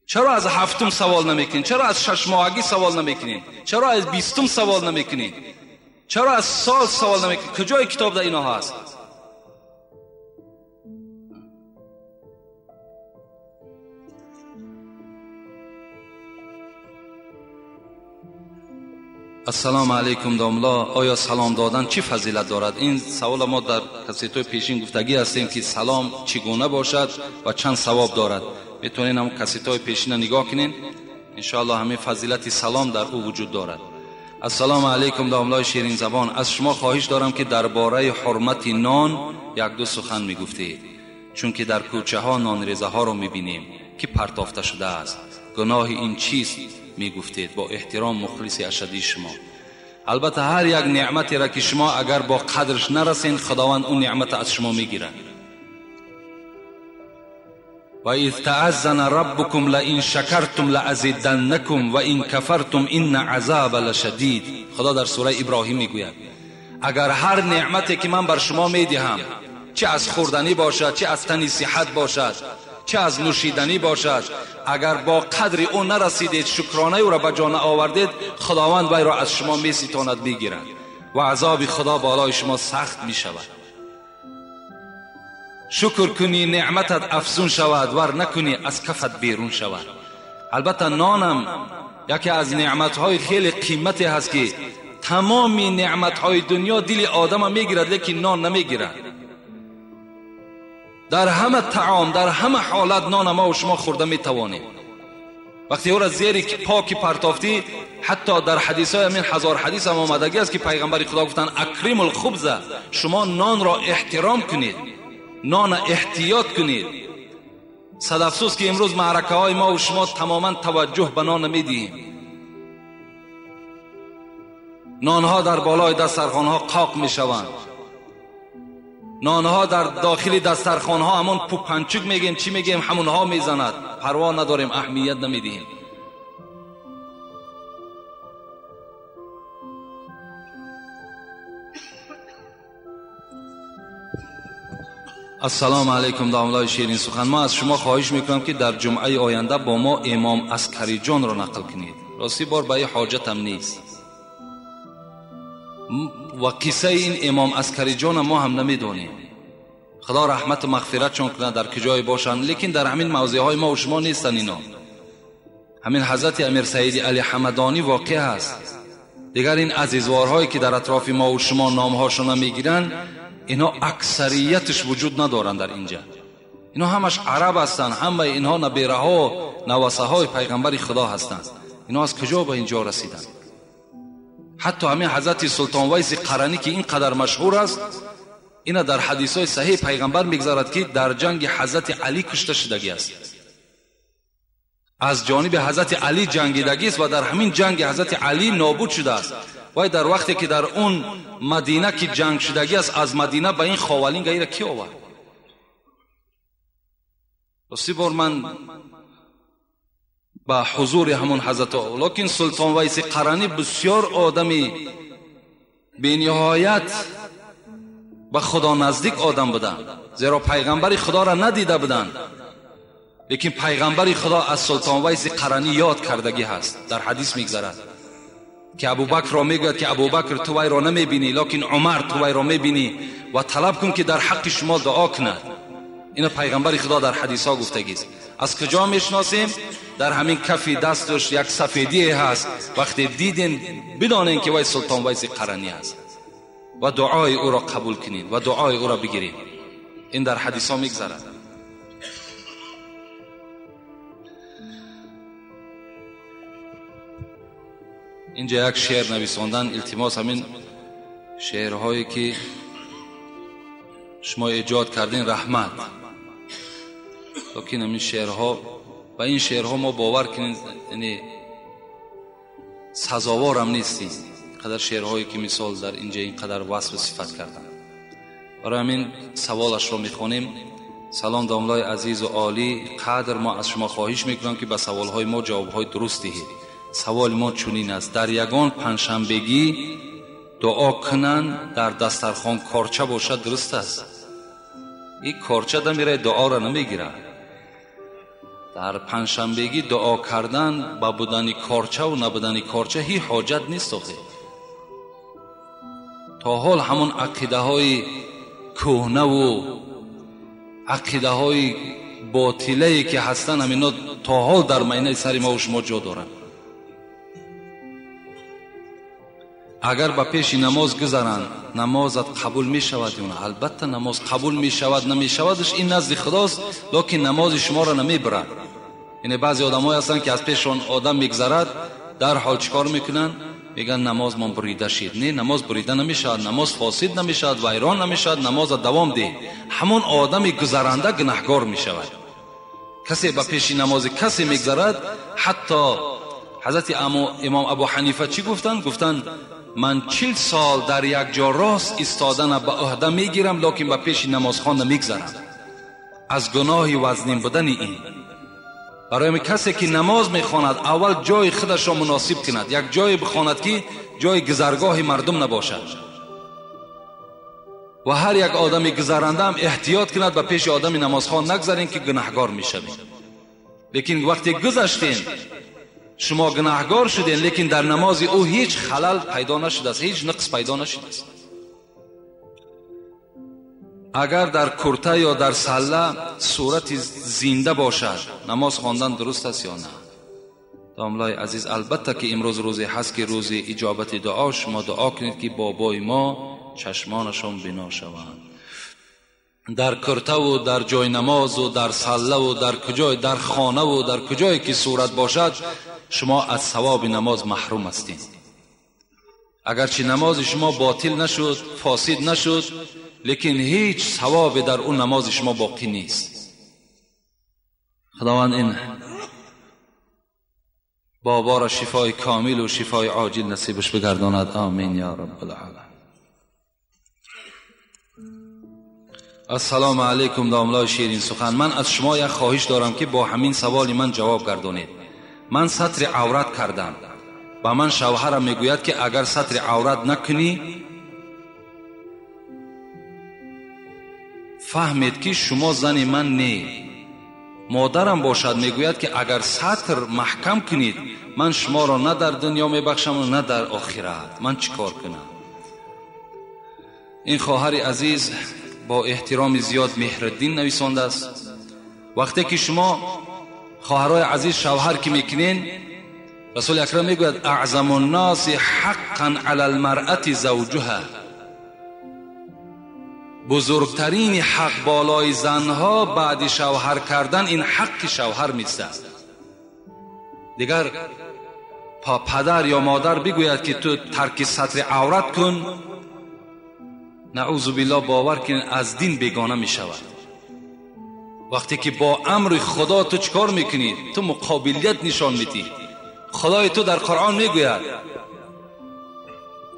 Speaker 1: چرا از 7 سوال نمیکنید؟ چرا از 6 ماهگی سوال نمیکنید؟ چرا از 20 سوال نمیکنید؟ چرا از سال سوال نمیکنید؟ کجای کتاب در اینا هست؟ السلام علیکم داملا، آیا سلام دادن چی فضیلت دارد؟ این سوال ما در کسیتوی پیشین گفتگی هستیم که سلام چگونه باشد و چند ثواب دارد. میتونین هم کسیتوی پیشین نگاه کنین، انشاءالله همین فضیلت سلام در او وجود دارد. السلام علیکم داملای شیرین زبان، از شما خواهش دارم که درباره حرمت نان یک دو سخن میگفتید، چون که در کوچه ها نان ریزه ها رو میبینیم که پرتافته شده است. گناه این چیست میگفتید؟ با احترام مخلص اشدی شما. البته هر یک نعمتی را که شما اگر با قدرش نرسین، خداوند اون نعمت از شما میگیره. و اذ تعذن ربکم لئن شکرتم لازیدنکم و ان کفرتم ان عذاب لشدید. خدا در سوره ابراهیم میگوید اگر هر نعمتی که من بر شما میدهم، چه از خوردنی باشد، چه از تنی صحت باشد، چه از نوشیدنی باشد، اگر با قدر او نرسیدید، شکرانه او را به جا آوردید، خداوند وی را از شما میستاند، میگیرد و عذاب خدا بالای شما سخت میشود. شکر کنی نعمتت افزون شود، ور نکنی از کفت بیرون شود. البته نانم یکی از نعمتهای خیلی قیمتی هست که تمام نعمتهای دنیا دل آدم میگیرد، لیکن نان نمیگیرد. در همه طعام، در همه حالت نان ما و شما خورده میتوانیم. وقتی او را زیر پاکی پرتافتی، حتی در حدیث های همین هزار حدیث هم آمدگی است که پیغمبر خدا گفتن اکرم الخبز، شما نان را احترام کنید، نان احتیاط کنید. صد افسوس که امروز معرکه های ما و شما تماما توجه به نان نمیدیم. نانها در بالای دسترخوانها قاق میشوند، نانها در داخل دسترخوانها همون پوپنچک میگیم چی میگیم همونها میزند، پروا نداریم، اهمیت نمیدیم. السلام علیکم داملای شیرین سخن، ما از شما خواهش میکنم که در جمعه آینده با ما امام عسکری جان را نقل کنید. راستی بار به حاجتم نیست و قصه این امام عسکری جان ما هم نمیدونیم. خدا رحمت و مغفرت چون کنه در کجای باشند، لیکن در همین موضع های ما و شما نیستن. اینا همین حضرت امیر سید علی حمدانی واقع هست. دیگر این عزیزوارهایی که در اطراف ما و شما نامهاشون نمیگیرن، اینا اکثریتش وجود ندارن در اینجا. اینا همش عرب هستن، همه اینها نبیره ها نواسه های پیغمبر خدا هستند. اینا از کجا به اینجا رسیدن؟ حتی همین حضرت سلطان ویس قرنی که اینقدر مشهور است، اینا در حدیث های صحیح پیغمبر میگذارد که در جنگ حضرت علی کشته شدگی است، از جانب حضرت علی جنگیدگی است و در همین جنگ حضرت علی نابود شده است. و در وقتی که در اون مدینه که جنگ شدگی است، از مدینه به این خاولین غیر کی آورد؟ راستی بار من با حضور همون حضرت، لیکن سلطان ویس قرنی بسیار آدمی بینهایت به خدا نزدیک آدم بودن، زیرا پیغمبر خدا را ندیده بودن، لیکن پیغمبر خدا از سلطان ویس قرنی یاد کردگی هست. در حدیث میگذرد که ابوبکر را میگوید که ابوبکر تو وی را نمیبینی، لیکن عمر تو وی را میبینی و طلب کن که در حق شما دعا کند. این پیغمبر خدا در حدیث ها گفتگی است. از کجا میشناسیم؟ در همین کف دستش یک سفیدی هست، وقتی دیدین بدانین که وی سلطان ویس قرنی است و دعای او را قبول کنید و دعای او را بگیرید. این در حدیث ها میگذرد. اینجا یک شعر نویساندن، التماس همین شعرهایی که شما ایجاد کردین رحمت، لیکن همین شعرها و این شعرها ما باور کنید یعنی سزاوار هم نیستیم. قدر شعرهایی که مثال در اینجا اینقدر وصف و صفت کردن. برای همین سوالش را میخوانیم. سلام داملای عزیز و عالی، قدر ما از شما خواهش میکنم که به سوالهای ما جوابهای درست دهید. سوال ما چنین است: در یگان پنجشنبگی دعا کنن در دسترخوان کارچه باشد درست است؟ این کارچه دمیره دعا را نمیگیره. در پنجشنبگی دعا کردن با بودن کارچه و نبودن کارچه هیچ حاجت نیست. تا حال همون عقیده های کهنه و عقیده های باطله که هستن، همینا تا حال در معنی سر ما و شما جا دارن. اگر به پیش نماز گذرند نمازت قبول می شود یا نه؟ البته نماز قبول می شود نمی شودش این نزد خداست، لکن نماز شما را نمی برند. یعنی بعضی آدمایی هستند که از پیششون آدم میگذرد در حال چیکار میکنن؟ میگن نماز من بریده شد. نه، نماز بریده نمیشود، نماز فاسد نمیشود، ویران نمیشود، نماز دوام ده. همون آدم گذرنده گناهگار میشود. کسی به پیش نماز کسی میگذرد، حتی حضرت امام ابو حنیفه چی گفتن؟ گفتن من 40 سال در یک جا راست ایستادن به عهده میگیرم، لکن به پیش نمازخوان نمیگذرم از گناه وزنین بودن این. برای کسی که نماز میخواند اول جای خودش را مناسب کند، یک جای بخواند که جای گذرگاه مردم نباشد و هر یک آدم گذرنده هم احتیاط کند به پیش آدم نمازخوان نگذارین که گناهگار میشوید. لیکن وقتی گذشتین شما گناهگار شدین، لیکن در نماز او هیچ خلل پیدا نشده است، هیچ نقص پیدا نشده است. اگر در کرته یا در سله صورت زنده باشد نماز خواندن درست است یا نه؟ داملای عزیز، البته که امروز روزی هست که روز اجابت دعا، شما دعا کنید که بابای ما چشمانشان بنا شوند. در کرته و در جای نماز و در سله و در کجای، در خانه و در کجایی که صورت باشد شما از ثواب نماز محروم هستید. اگرچه نماز شما باطل نشد، فاسد نشد، لیکن هیچ ثواب در اون نماز شما باقی نیست. خداوند این بابا را شفای کامل و شفای عاجل نصیبش بگرداند. آمین یا رب العالمین. السلام علیکم داملای شیرین سخن. من از شما یک خواهش دارم که با همین سوال من جواب گردانید. من ستر عورت کردم، با من شوهرم میگوید که اگر ستر عورت نکنی فهمید که شما زن من نه. مادرم باشد میگوید که اگر ستر محکم کنید من شما را نه در دنیا میبخشم و نه در آخرت. من چیکار کنم؟ این خواهر عزیز با احترام زیاد مهرالدین نویسنده است. وقتی که شما خواهرای عزیز شوهر که میکنین، رسول اکرم میگوید اعظم الناس حقا علی المرأة زوجها، بزرگترین حق بالای زنها بعد شوهر کردن این حق شوهر میست. دیگر پدر یا مادر بگوید که تو ترک ستر عورت کن، نعوذ بالله باور کن از دین بیگانه میشود. وقتی که با امر خدا تو چکار میکنی؟ تو مقابلیت نشان میدی. خدای تو در قرآن میگوید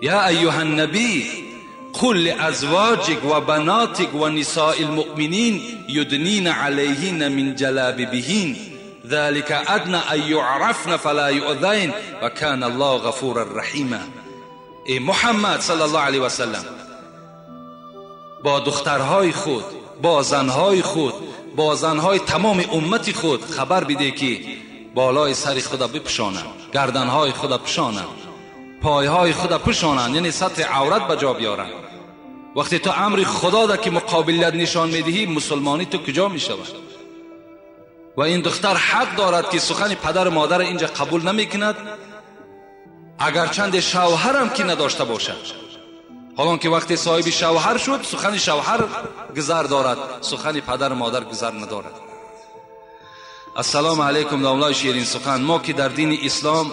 Speaker 1: یا ایها النبی قل لازواجک و بناتک و نساء المؤمنین یدنین علیهن من جلابیبهن ذلك ادنى ان يعرفن فلا يؤذين وكان الله غفورا رحیما. ای محمد صلی الله علیه و سلم با دخترهای خود، با زنهای خود، با زنهای تمام امت خود خبر بده که بالای سر خدا بپوشانند، گردنهای خدا پوشانند، پایهای خدا پوشانند، یعنی سطر عورت بجا بیارند. وقتی تو امر خدا دا که مقابلیت نشان میدهی، مسلمانی تو کجا میشود؟ و این دختر حق دارد که سخن پدر و مادر اینجا قبول نمیکند، اگرچند شوهرم که نداشته باشد. حالان که وقتی صاحب شوهر شد سخن شوهر گذر دارد، سخن پدر و مادر گذر ندارد. السلام علیکم داملای شیرین سخن. ما که در دین اسلام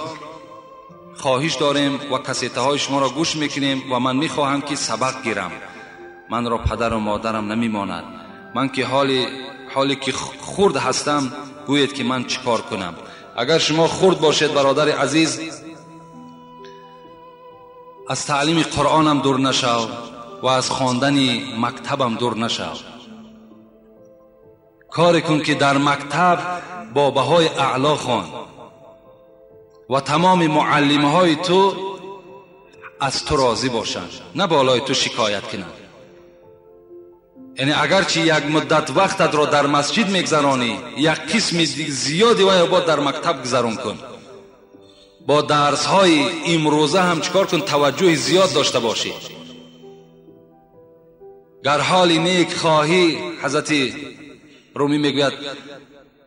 Speaker 1: خواهش داریم و کسیته های شما را گوش میکنیم و من میخواهم که سبق گیرم. من را پدر و مادرم نمیماند. من که حالی که خرد هستم گوید که من چیکار کنم. اگر شما خرد باشید برادر عزیز، از تعلیم قرآنم دور نشو و از خواندن مکتبم دور نشو. کاری کن که در مکتب با بهای اعلا خوان و تمام معلمه های تو از تو راضی باشند، نه بالای تو شکایت کنند. یعنی اگرچه یک مدت وقتت را در مسجد میگذرانی، یک قسم زیادی و با در مکتب گذرون کن. با درس های امروزه هم چکار کن؟ توجه زیاد داشته باشی. گر حال نیک خواهی، حضرت رومی میگوید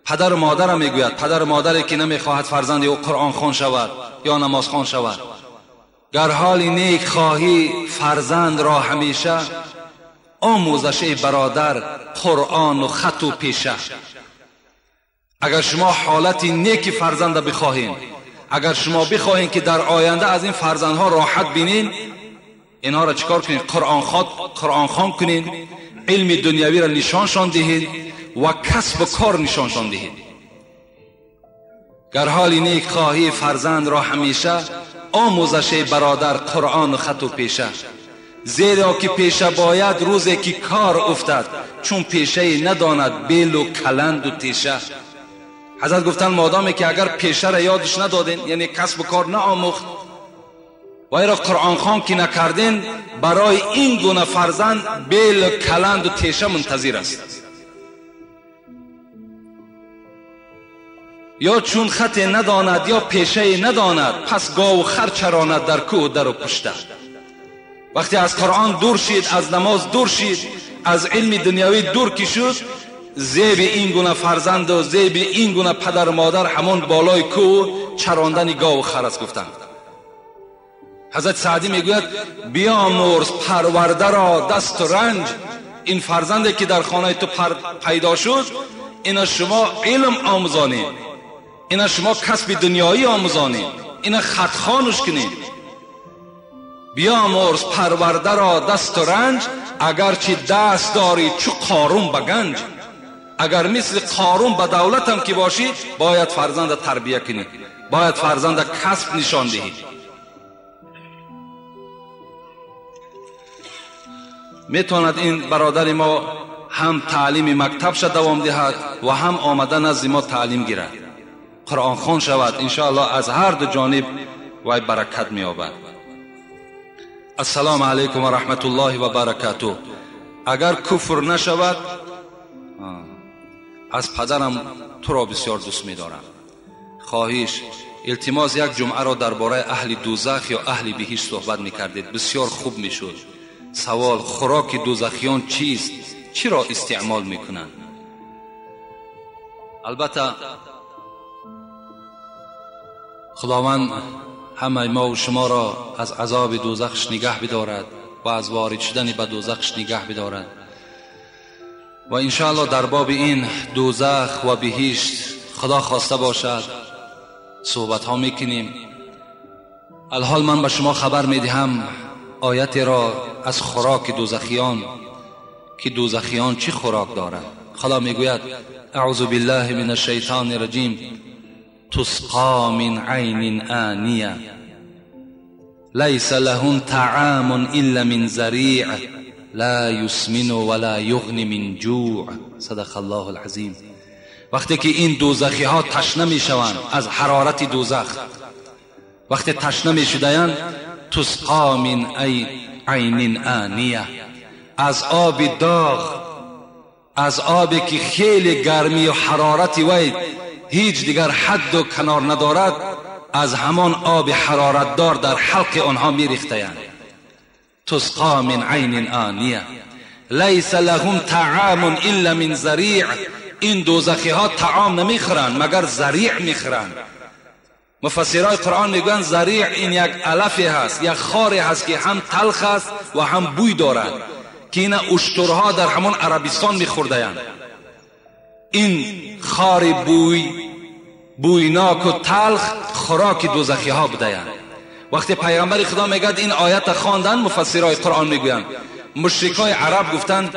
Speaker 1: پدر و مادرم میگوید، پدر و مادری که نمیخواهد فرزند او قرآن خوان شود یا نماز خوان شود، گر حال نیک خواهی فرزند را همیشه، آموزش ای برادر قرآن و خط و پیشه. اگر شما حالت نیک فرزند بخواهید، اگر شما بخواهید که در آینده از این فرزندها راحت بینین، اینها را چیکار کنید؟ قرآن خوان کنید، علم دنیوی را نشانشان دهید و کسب و کار نشانشان دهید. گر حال نیک خواهی فرزند را همیشه، آموزش برادر قرآن و خط و پیشه. زیرا که پیشه باید روزی که کار افتد، چون پیشه نداند بیل و کلند و تیشه. حضرت گفتن مادامی که اگر پیشه را یادش ندادین، یعنی کسب و کار نآموخت و ایرا قرآن خوان که نکردین، برای این گونه فرزند بیل و کلند و تیشه منتظر است. یا چون خط نداند یا پیشه نداند، پس گاو و خر چراند در کوه و در و پشته. وقتی از قرآن دور شید، از نماز دور شید، از علم دنیوی دور کی شد، زیب این گونه فرزند و زیب این گونه پدر و مادر همون بالای کوه چراندن گاو و خر است. گفتند حضرت سعدی میگوید بیامرز پرورده را دست و رنج. این فرزندی که در خانه تو پیدا شد، اینا شما علم آموزانید، اینا شما کسب دنیایی آموزانید، اینا خط خوانش کنید. بیامرز پرورده را دست و رنج، اگرچه دست داری چو قارون به گنج. اگر مثل قارون به دولت هم که باشی، باید فرزند تربیه کنی، باید فرزند کسب نشان دهی. میتواند این برادر ما هم تعلیم مکتبش دوام دهد و هم آمده نزد ما تعلیم گیرد، قرآن خوان شود، انشاءالله از هر دو جانب وی برکت می‌یابد. السلام علیکم و رحمت الله و برکاته. اگر کفر نشود، از پدرم تو را بسیار دوست می‌دارم. خواهش التماس یک جمعه را درباره اهل دوزخ یا اهل بهشت صحبت می‌کردید، بسیار خوب می‌شد. سوال: خوراک دوزخیان چیست؟ چرا استعمال میکنند؟ البته خداوند همه ما و شما را از عذاب دوزخش نگه بدارد و از وارد شدن به دوزخش نگه بدارد و انشاءالله در باب این دوزخ و بهشت خدا خواسته باشد صحبت ها میکنیم. الحال من به شما خبر میدهم آیت را از خوراک دوزخیان، که دوزخیان چی خوراک دارند. خدا میگوید اعوذ بالله من الشیطان الرجیم: تسقا من عین آنیه لیس لهم طعام الا من ذریع لا یسمن ولا یغنی من جوع. صدق الله العظیم. وقتی که این دوزخی ها تشنه میشوند از حرارت دوزخ، وقتی تشنه میشدند، تسقا من عین آنیه، از آب داغ، از آبی که خیلی گرمی و حرارت وی هیچ دیگر حد و کنار ندارد، از همان آب حرارت دار در حلق آنها میریختند. تسقا من عین آنیه لیس لهم طعام الا من ذریع. این دوزخی ها طعام نمیخورند مگر ذریع میخورند. مفسرای قرآن میگویند ذریع این یک علفی هست، یک خاری هست که هم تلخ است و هم بوی دارد، که این اشترها در همون عربستان میخورده‌اند. این خار بویناک و تلخ خوراک دوزخی ها بوده‌اند. وقتی پیغمبر خدا میگه این آیت خواندن، مفسرای قرآن میگویند مشرکای عرب گفتند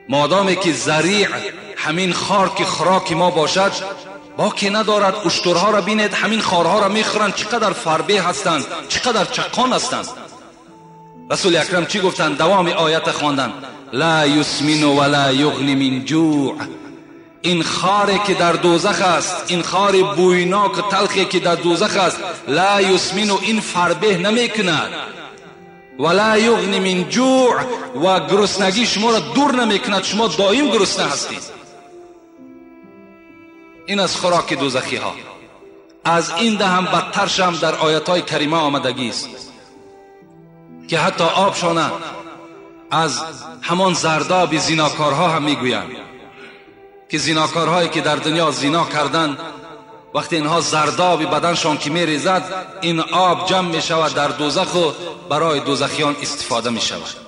Speaker 1: مادامی که ذریع همین خار که خوراک ما باشد باکی ندارد، اشترها را بینید همین خارها را میخورند، چقدر فربه هستند، چقدر چقان هستند. رسول اکرم چی گفتند؟ دوام آیت خواندن: لا یسمن ولا یغنی من جوع. این خاری که در دوزخ است، این خار بویناک و تلخی که در دوزخ است، لا یسمن، این فربه نمیکند، ولا یغنی من جوع، و گرسنگی شما را دور نمیکند، شما دائم گرسنه هستید. این از خوراک دوزخی ها. از این ده هم بدترش هم در آیات های کریمه آمدگی است که حتی آبشانه از همان زرداب زیناکارها هم میگویند که زیناکارهایی که در دنیا زینا کردند وقتی اینها زرداب بدنشان که میریزد، این آب جمع می شود در دوزخ و برای دوزخیان استفاده می شود.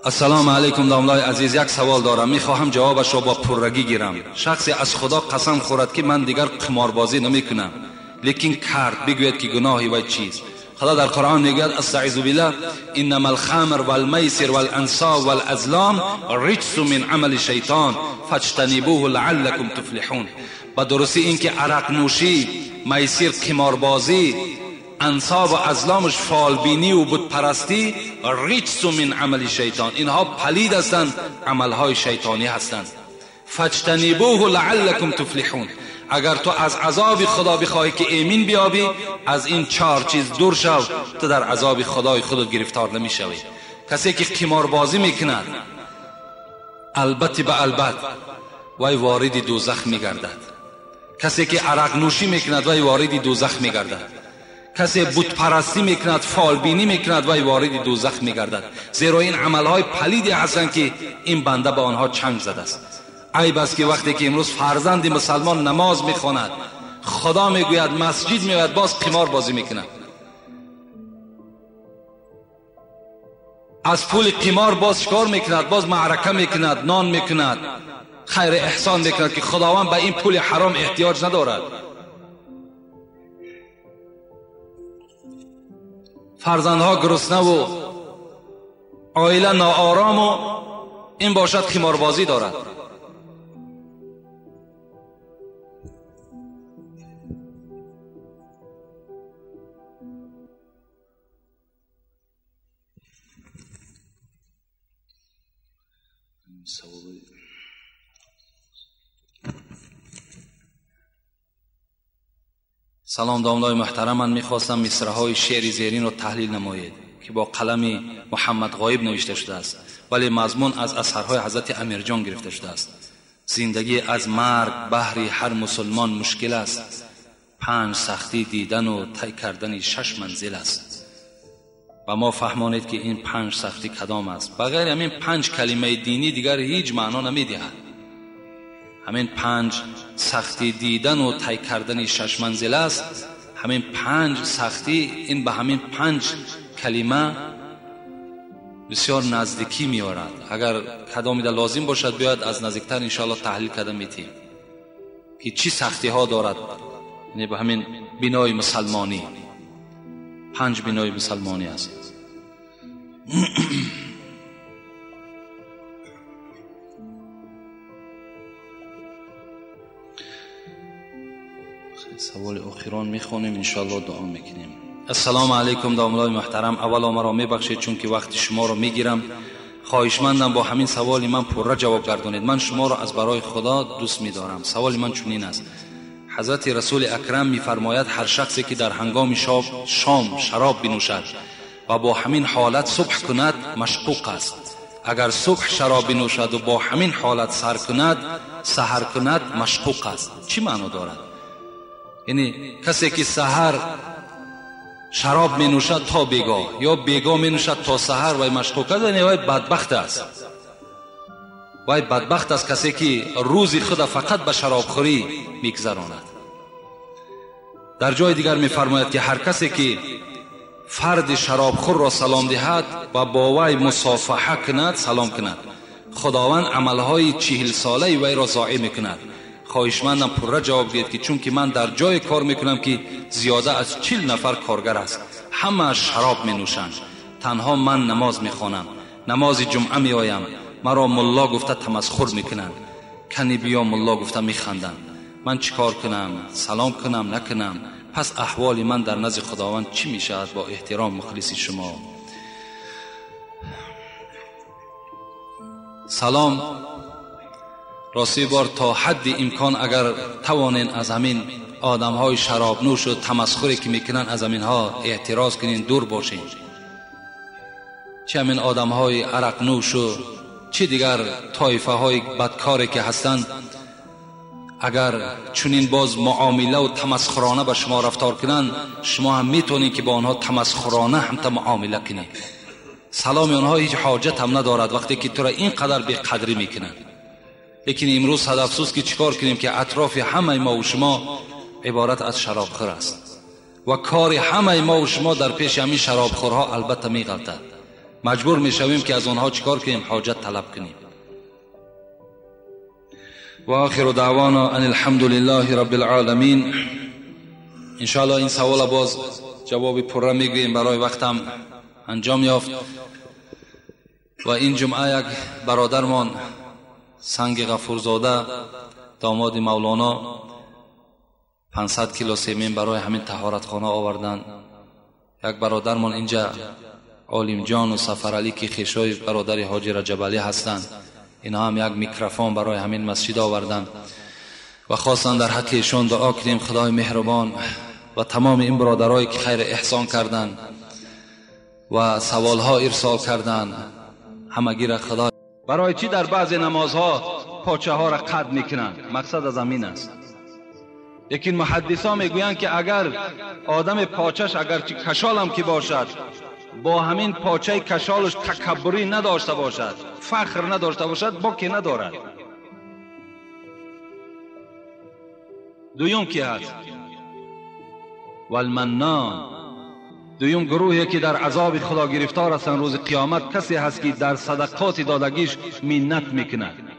Speaker 1: السلام علیکم داملای عزیز، یک سوال دارم، میخواهم جوابش را با پررگی گیرم. شخصی از خدا قسم خورد که من دیگر قماربازی نمیکنم، لیکن کرد، بگوید که گناهی و چیز. خدا در قرآن میگوید استعیذ بالله انما الخمر والمیسر والانصاب والازلام رجس من عمل شیطان فاجتنبوه لعلکم تفلحون. با درستی این که عرق نوشی، میسر قماربازی، انصاب و ازلامش فالبینی و بت پرستی، رجس من عمل شیطان، اینها پلید هستند، عملهای شیطانی هستند. فاجتنبوه لعلکم تفلحون. اگر تو از عذاب خدا بخواهی که ایمن بیابی، از این 4 چیز دور شو، تو در عذاب خدای خودت گرفتار نمی شوی. کسی که قماربازی میکند، البته به البته وای وارد دوزخ میگردد. کسی که عرق نوشی میکند وای وارد دوزخ میگردد. کسی بت پرستی میکند، فالبینی میکند وای وارد دوزخ میگردد. زیرا این عملهای پلیدی هستند که این بنده به آنها چنگ زده است. عیب است که وقتی که امروز فرزند مسلمان نماز میخواند، خدا میگوید، مسجد میگوید، باز قمار بازی میکند. از پول قمار باز شکار میکند، باز معرکه میکند، نان میکند، خیر احسان میکند که خداوند به این پول حرام احتیاج ندارد. فرزندها گرسنه و عائله ناآرام و این باشد قماربازی دارد. سلام داملای محترم، من میخواستم مصرعهای شعر زیرین رو تحلیل نمایید که با قلم محمد غایب نوشته شده است، ولی مضمون از اثرهای حضرت امیرجان گرفته شده است. زندگی از مرگ بهر هر مسلمان مشکل است، 5 سختی دیدن و طی کردن 6 منزل است. و ما فهمانید که این 5 سختی کدام است. بغیر همین 5 کلمه دینی دیگر هیچ معنا نمیدهد. همین 5 سختی دیدن و طی کردن 6 منزل است. همین 5 سختی، این به همین 5 کلمه بسیار نزدیکی می‌آورد. اگر کدامی در لازم باشد بیاید از نزدیکتر انشاءالله تحلیل کرده میتیم که چی سختی ها دارد. یعنی به همین بنای مسلمانی، 5 بنای مسلمانی است. سوال اخیران میخونیم انشاءالله دعا میکنیم. السلام علیکم داملای محترم، اولا مرا میبخشید چون که وقت شما رو میگیرم. خواهشمندم با همین سوالی من پره جواب گردانید. من شما را از برای خدا دوست میدارم. سوال من چنین است: حضرت رسول اکرم میفرماید هر شخصی که در هنگام شام شراب بنوشد و با همین حالت صبح کند مشکوک است. اگر صبح شراب بنوشد و با همین حالت سحر کند مشکوک است. چی معنی دارد؟ یعنی کسی که سحر شراب می نوشد تا بیگاه یا بیگاه می نوشد تا سحر وای مشکوک است، یعنی وای بدبخت است. وای بدبخت است کسی که روزی خود فقط به شراب خوری میگذراند. در جای دیگر می فرماید که هر کسی که فرد شراب خور را سلام دهد و با وی مصافحه کند، سلام کند، خداوند عملهای 40 ساله وی را ضایع میکند. خواهشمندم پره جواب دهید که چون که من در جای کار میکنم که زیاده از 40 نفر کارگر است، همه شراب می نوشند. تنها من نماز میخوانم، نماز جمعه می آیم، مرا ملا گفته تمسخر میکنند، کنی بیا ملا گفته میخندند. من چیکار کنم؟ سلام کنم نکنم؟ پس احوال من در نزد خداوند چی میشود؟ با احترام مخلصی شما. سلام. راستی بار تا حد امکان اگر توانین از همین آدم های شراب نوش و تمسخری که میکنن از همین ها اعتراض کنین، دور باشین. چه همین آدم های عرق نوش و چه دیگر طایفه های بدکاری که هستند، اگر چنین باز معامله و تمسخرانه به شما رفتار کنن، شما هم میتونین که با آنها تمسخرانه هم معامله کنین. سلام آنها هیچ حاجت هم ندارد وقتی که تو را اینقدر بی قدری میکنند. لیکن امروز صد افسوس که چیکار کنیم که اطراف همه ما و شما عبارت از شرابخور است و کار همه ما و شما در پیش همین شرابخورها البته میغلطد. مجبور میشویم که از آنها چیکار کنیم؟ حاجت طلب کنیم. و آخر دعوانا ان الحمد لله رب العالمین. ان شاء الله این سوال باز جواب پره میگیم برای وقتم انجام یافت. و این جمعه یک برادرمان سنگ غفورزاده داماد مولانا 500 کیلو سیمین برای همین طهارتخانه آوردن. یک برادرمان اینجا عالم جان و سفرعلی که خیشای برادر حاجی رجب علی هستند، اینها هم یک میکروفون برای همین مسجد آوردن و خواستن در حق ایشان دعا کنیم خدای مهربان و تمام این برادرایی که خیر احسان کردند و سوالها ارسال کردند همگی را خدا. برای چی در بعضی نمازها پاچه ها را قطع میکنند؟ مقصد از همین است. لیکن محدثا میگویند که اگر آدم پاچش اگر چی کشال هم که باشد، با همین پاچه کشالش تکبری نداشته باشد، فخر نداشته باشد، باکی ندارد. دویم کی هست؟ والمنان. دویم گروهی که در عذاب خدا گرفتار هستند روز قیامت کسی هست که در صدقات دادگیش منت میکند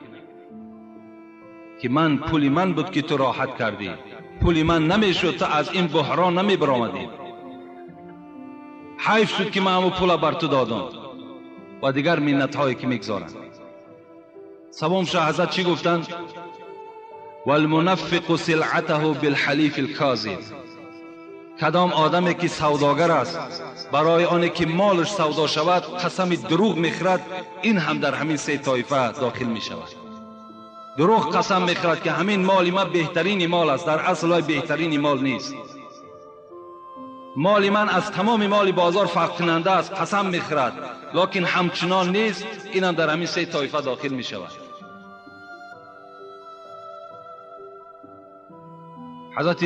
Speaker 1: که من پولی من بود که تو راحت کردی، پولی من نمیشد تا از این بحران نمی برآمدی، حیف شد که من همون پول بر تو دادم و دیگر منت هایی که میگذارند. سوم شاه حضرت چی گفتند؟ والمنفق سلعته بالحلیف الکاذب. کدام آدمی که سوداگر است برای آنی که مالش سودا شود قسم دروغ میخورد، این هم در همین سه طایفه داخل میشود. دروغ قسم میخورد که همین مال ما بهترین مال است، در اصل بهترین مال نیست. مال من از تمام مال بازار فرق کننده است قسم میخورد، لکن همچنان نیست. این هم در همین سه طایفه داخل میشود. حضرت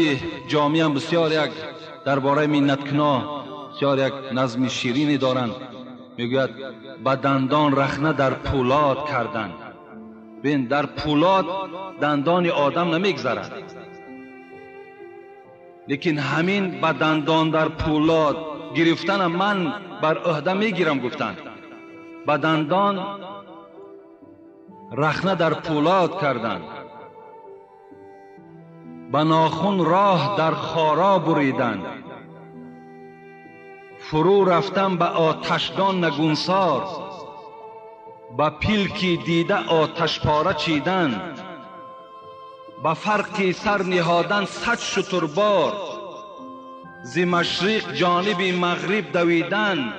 Speaker 1: جامی هم بسیار یک درباره منتکنا بسیار یک نظم شیرینی دارند. میگوید با دندان رخنه در پولاد کردن. ببین در پولاد دندان آدم نمیگذرد، لیکن همین با دندان در پولاد گرفتن من بر عهده میگیرم. گفتند با دندان رخنه در پولاد کردن، با ناخن راه در خارا بریدن، فرو رفتن به آتشدان نگونسار، با پیلکی دیده آتش پاره چیدن، با فرقی سر نهادن 100 شتربار، ز مشرق جانب مغرب دویدن،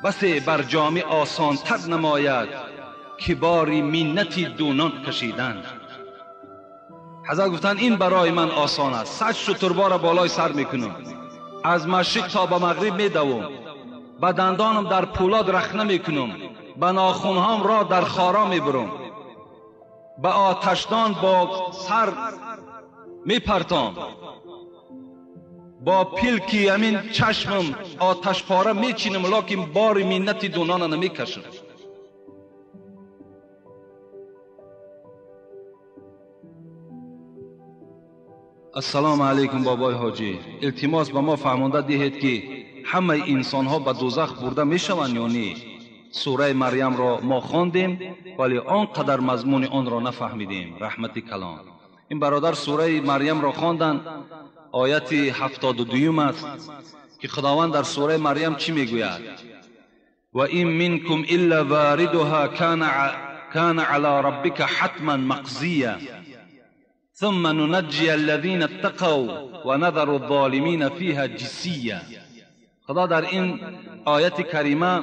Speaker 1: بس بر جامع آسان تر نماید که باری منتی دونان کشیدن. حضرت گفتند این برای من آسان است، 100 شتربار بالای سر میکنم، از مشرق تا به مغرب میدوم، با دندانم در پولاد رخنه میکنم، با ناخنهام را در خارا میبرم، با آتشدان با سر میپرتام، با پیلکی همین چشمم آتش پاره میچینم، لکن بار منت دونان نمیکشم. السلام علیکم بابای حاجی، التماس به ما فهمانده دهید که همه انسان ها به دوزخ برده میشوند یا نه؟ سوره مریم را ما خواندیم ولی آنقدر مضمون آن را نفهمیدیم. رحمت کلام. این برادر سوره مریم را خواندند، آیت 72 است که خداوند در سوره مریم چی میگوید؟ و این منکم الا واردها کان علی ربک حتما مقضیه ثم ننجی الذین اتقوا و نذر الظالمین فیها جثیا. خدا در این آیت کریمه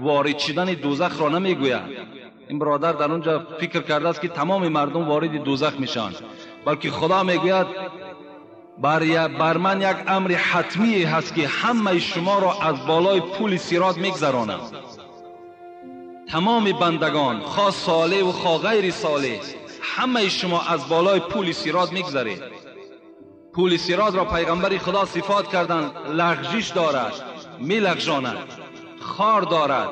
Speaker 1: وارد شدن دوزخ را نمیگوید. این برادر در اونجا فکر کرده است که تمام مردم وارد دوزخ میشن، بلکه خدا میگوید بر من یک امر حتمی هست که همه شما را از بالای پول صراط میگذرانم. تمام بندگان، خواه صالح و خواه غیر صالح، همه شما از بالای پول صراط میگذرید. پول صراط را پیغمبر خدا صفات کردند لغزش دارد، میلغزاند. خار دارد،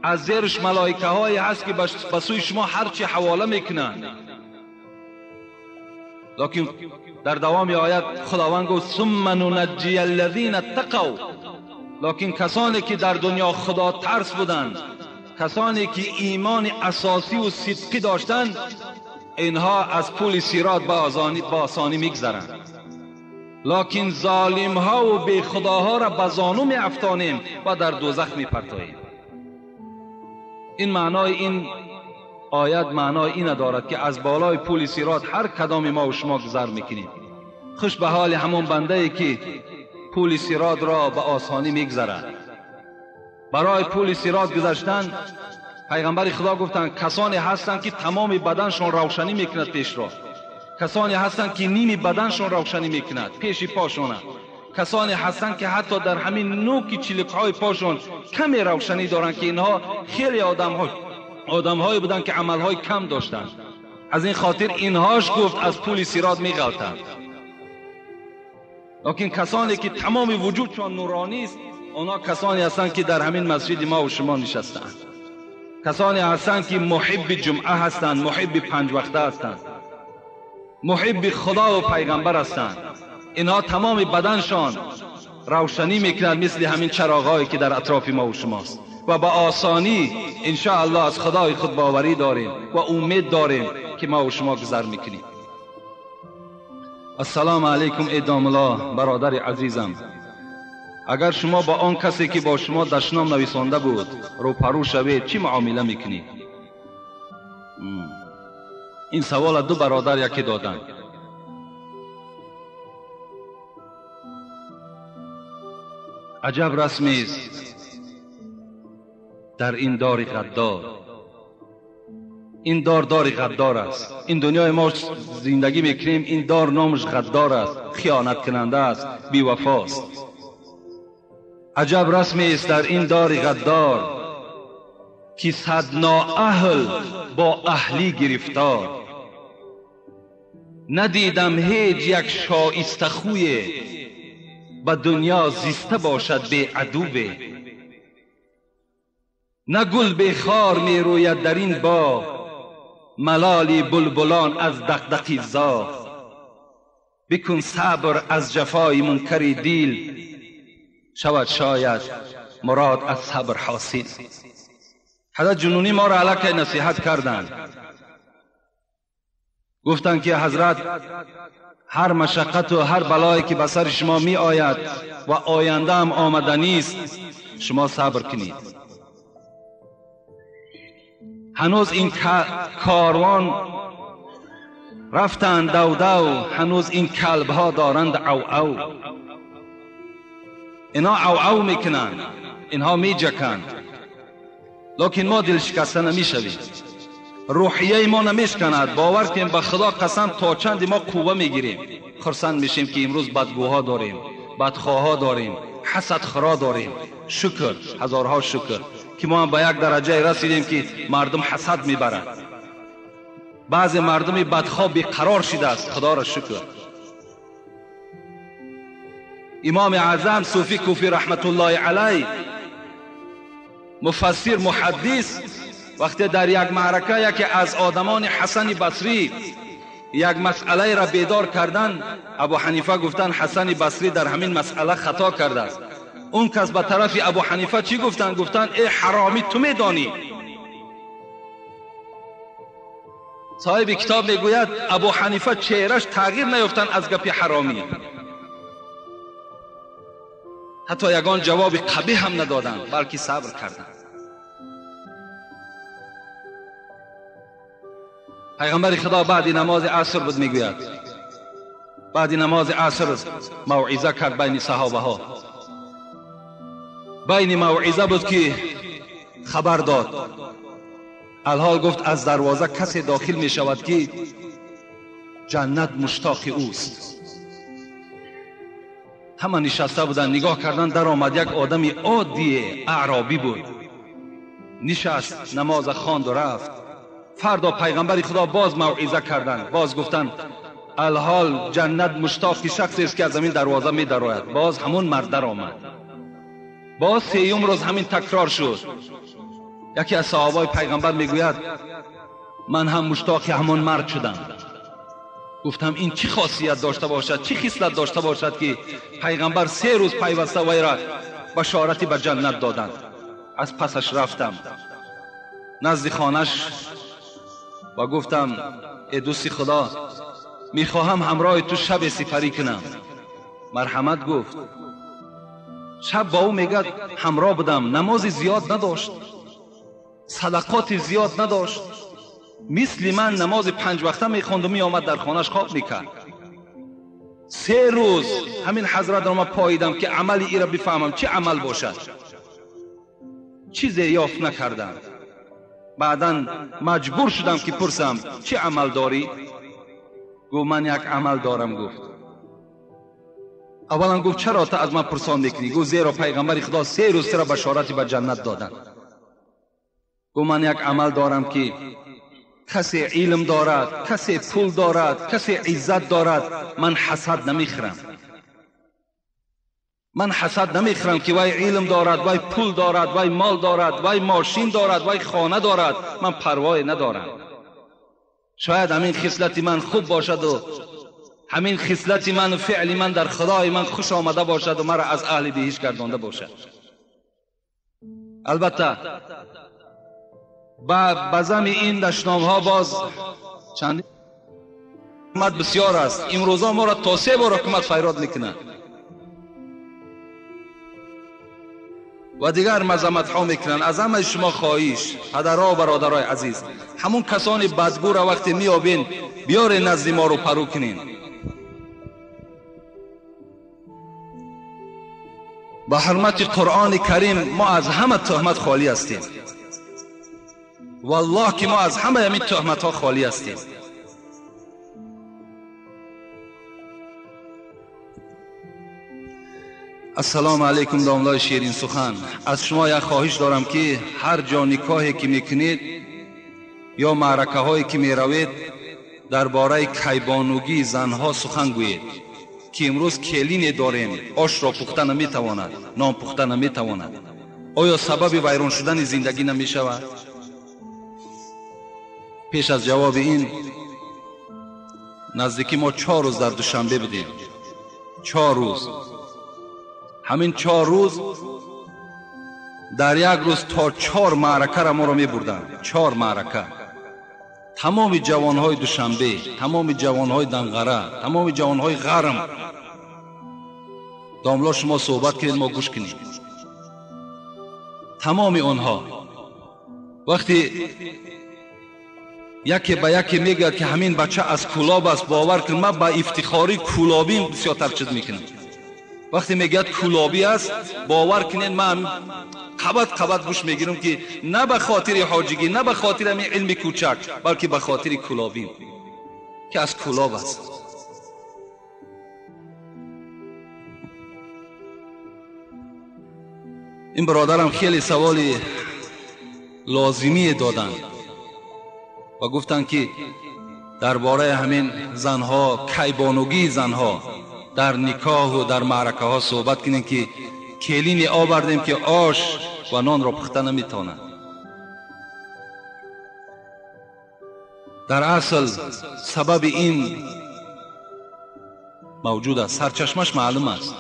Speaker 1: از زیرش ملائکه هایی هست که به سوی شما هرچی حواله میکنند. لیکن در دوام آیت خداوند گفت ثم ننجی الذین اتقوا، لیکن کسانی که در دنیا خدا ترس بودند، کسانی که ایمان اساسی و صدقی داشتند، اینها از پل صراط با آسانی میگذرند. لیکن ظالم ها و بی خداها را به زانو می افتانیم و در دوزخ می پرتاییم. این معنای این آیت معنای این دارد که از بالای پل صراط هر کدام ما و شما گذر میکنیم. خوش به حال همون بنده ای که پل صراط را به آسانی میگذرد. برای پل صراط گذشتن پیغمبر خدا گفتند کسانی هستند که تمام بدنشون روشنی میکند پیش را، کسانی هستند که نیمی بدنشون روشنی میکند پیش پاشون، کسانی هستند که حتی در همین نوک چلکهای پاشون کمی روشنی دارند که اینها خیلی آدم‌هایی بودند که عملهای کم داشتند. از این خاطر اینهاش گفت از پل صراط میغلطند. لیکن کسانی که تمام وجودشان نورانی است، اونا کسانی هستند که در همین مسجد ما و شما نشستند، کسانی هستند که محب جمعه هستند، محب پنج وقته هستند، محب خدا و پیغمبر هستند. اینها تمام بدنشان روشنی میکنند مثل همین چراغایی که در اطراف ما و شماست و با آسانی انشاءالله از خدای خود باوری داریم و امید داریم که ما و شما گذر میکنیم. السلام علیکم ادام الله برادر عزیزم. اگر شما با آن کسی که با شما دشنام نویسانده بود روپرو شوید چی معامله میکنید؟ این سوال دو برادر یکی دادند. عجب رسمی است در این دار غدار. این دار غدار است. این دنیای ما زندگی میکنیم، این دار نامش غدار است، خیانت کننده است، بی وفاست. عجب رسمی است در این دار غدار که صد نااهل با اهلی گرفتار. ندیدم هیچ یک شایسته خوی به دنیا زیسته باشد به عدوه. نه گل به خار می روید در این باغ، ملالی بلبلان از دغدغه زاغ. بکن صبر از جفای منکر دیل، شود شاید مراد از صبر حاصل. حضرت جنونی ما را علیه نصیحت کردند، گفتند که حضرت هر مشقت و هر بلایی که به سر شما می آید و آینده هم آمدنی است، شما صبر کنید. هنوز این کاروان رفتند دو دو، هنوز این کلب ها دارند او او. اینا او او میکنند، اینها میجکند، لیکن ما دل شکسته نمیشویم، روحیه ما نمیشکند. باور کنیم به خدا قسم تا چند ما قوه میگیریم، خرسند میشیم که امروز بدگوها داریم، بدخواها داریم، حسد خرا داریم. شکر، هزارها شکر که ما به یک درجه رسیدیم که مردم حسد میبرند. بعض مردم بدخواه بیقرار شده است، خدا را شکر. امام اعظم صوفی کوفی رحمت الله علیه، مفسر محدث، وقتی در یک معرکه یکی از آدمان حسن بصری یک مسئله را بیدار کردن، ابو حنیفه گفتن حسن بصری در همین مسئله خطا کرده است. اون کس به طرف ابو حنیفه چی گفتن؟ گفتن ای حرامی تو میدانی. صاحب کتاب میگوید ابو حنیفه چهرش تغییر نیافتن از گپ حرامی، حتی یگان جواب قبیح هم ندادند، بلکه صبر کردند. پیغمبر خدا بعد نماز عصر بود میگوید، بعد نماز عصر موعظه کرد بین صحابه ها. بین موعظه بود که خبر داد، الحال گفت از دروازه کسی داخل می شود که جنت مشتاق اوست. همه نشسته بودن نگاه کردن، در آمد یک آدمی عادی اعرابی بود، نشست نماز خواند و رفت. فردا پیغمبر خدا باز موعظه کردند، باز گفتند الحال جنت مشتاق شخصی است که از زمین دروازه می درآید. باز همون مرد در آمد. باز سیوم روز همین تکرار شد. یکی از صحابای پیغمبر میگوید من هم مشتاق همان مرد شدم. گفتم این چی خاصیت داشته باشد، چی خصلت داشته باشد که پیغمبر 3 روز پیوسته وی را بشارتی به جنت دادند. از پسش رفتم نزد خانش و گفتم ای دوستی خدا، میخواهم همراه تو شب سپری کنم. مرحمت گفت شب با او میگد همراه بودم، نمازی زیاد نداشت، صدقات زیاد نداشت، مثل من نماز 5 وقته میخوند و میآمد در خانهش خواب میکرد. 3 روز همین حضرت را من پاییدم که عملی ای را بفهمم چه عمل باشد. چیزی یافت نکردم. بعدا مجبور شدم که پرسم چه عمل داری؟ گفت من یک عمل دارم. گفت اولا گفت چرا تا از من پرسان میکنی؟ گفت زیرا پیغمبر خدا 3 روز را بشارتی به جنت دادند. گفت من یک عمل دارم که کسی علم دارد، کسی پول دارد، کسی عزت دارد، من حسد نمیخرم. من حسد نمیخرم که وای علم دارد، وای پول دارد، وای مال دارد، وای ماشین دارد، وای خانه دارد، من پروای ندارم. شاید همین خصلت من خوب باشد و همین خصلت من و فعل من در خدای من خوش آمده باشد و مرا از اهل بهشت گردانده باشد. البته با بزم این دشنام ها باز چند حکومت بسیار است. امروزا ما را تا 3 بار حکومت فیراد میکنند و دیگر مذمت ها میکنند. از همه شما خواهش، پدرها و برادرای عزیز، همون کسان بدگو را وقتی میابین بیار نزد ما رو پرو کنین. با حرمت قرآن کریم ما از همه تهمت خالی هستیم. والله که ما از همه همین تهمت ها خالی هستیم. السلام علیکم داملای شیرین سخن. از شما یک خواهش دارم که هر جا نکاحی که میکنید یا معرکه هایی که میروید درباره کیبانوگی زنها سخن گویید که امروز کلین داریم، آش را پخته نمیتواند، نان پخته نمیتواند. آیا سبب ویران شدن زندگی نمیشود؟ پیش از جواب این نزدیکی ما 4 روز در دوشنبه بودیم. 4 روز. همین 4 روز در یک روز تا 4 معرکه را ما را می بردند. 4 معرکه. تمام جوانهای دوشنبه، تمام جوانهای دنغره، تمام جوانهای غرم. داملا شما صحبت کنید ما گوش کنید. تمام آنها وقتی یکی به یکی میگه که همین بچه از کولاب است، باور کن من با افتخاری کولابی بسیار ترچد میکنم. وقتی میگه کولابی است باور کنین من قبط گوش میگیرم که نه به خاطر حاجگی، نه به خاطر همین علم کوچک، بلکه به خاطر کولابی که از کولاب است. این برادرم خیلی سوالی لازمی دادن و گفتن که درباره همین زنها، کیبانوگی زنها در نکاح و در معرکه ها صحبت کنیم که کلین آوردیم که آش و نان را پخته نمیتونند. در اصل سبب این موجود است، سرچشمش معلوم است.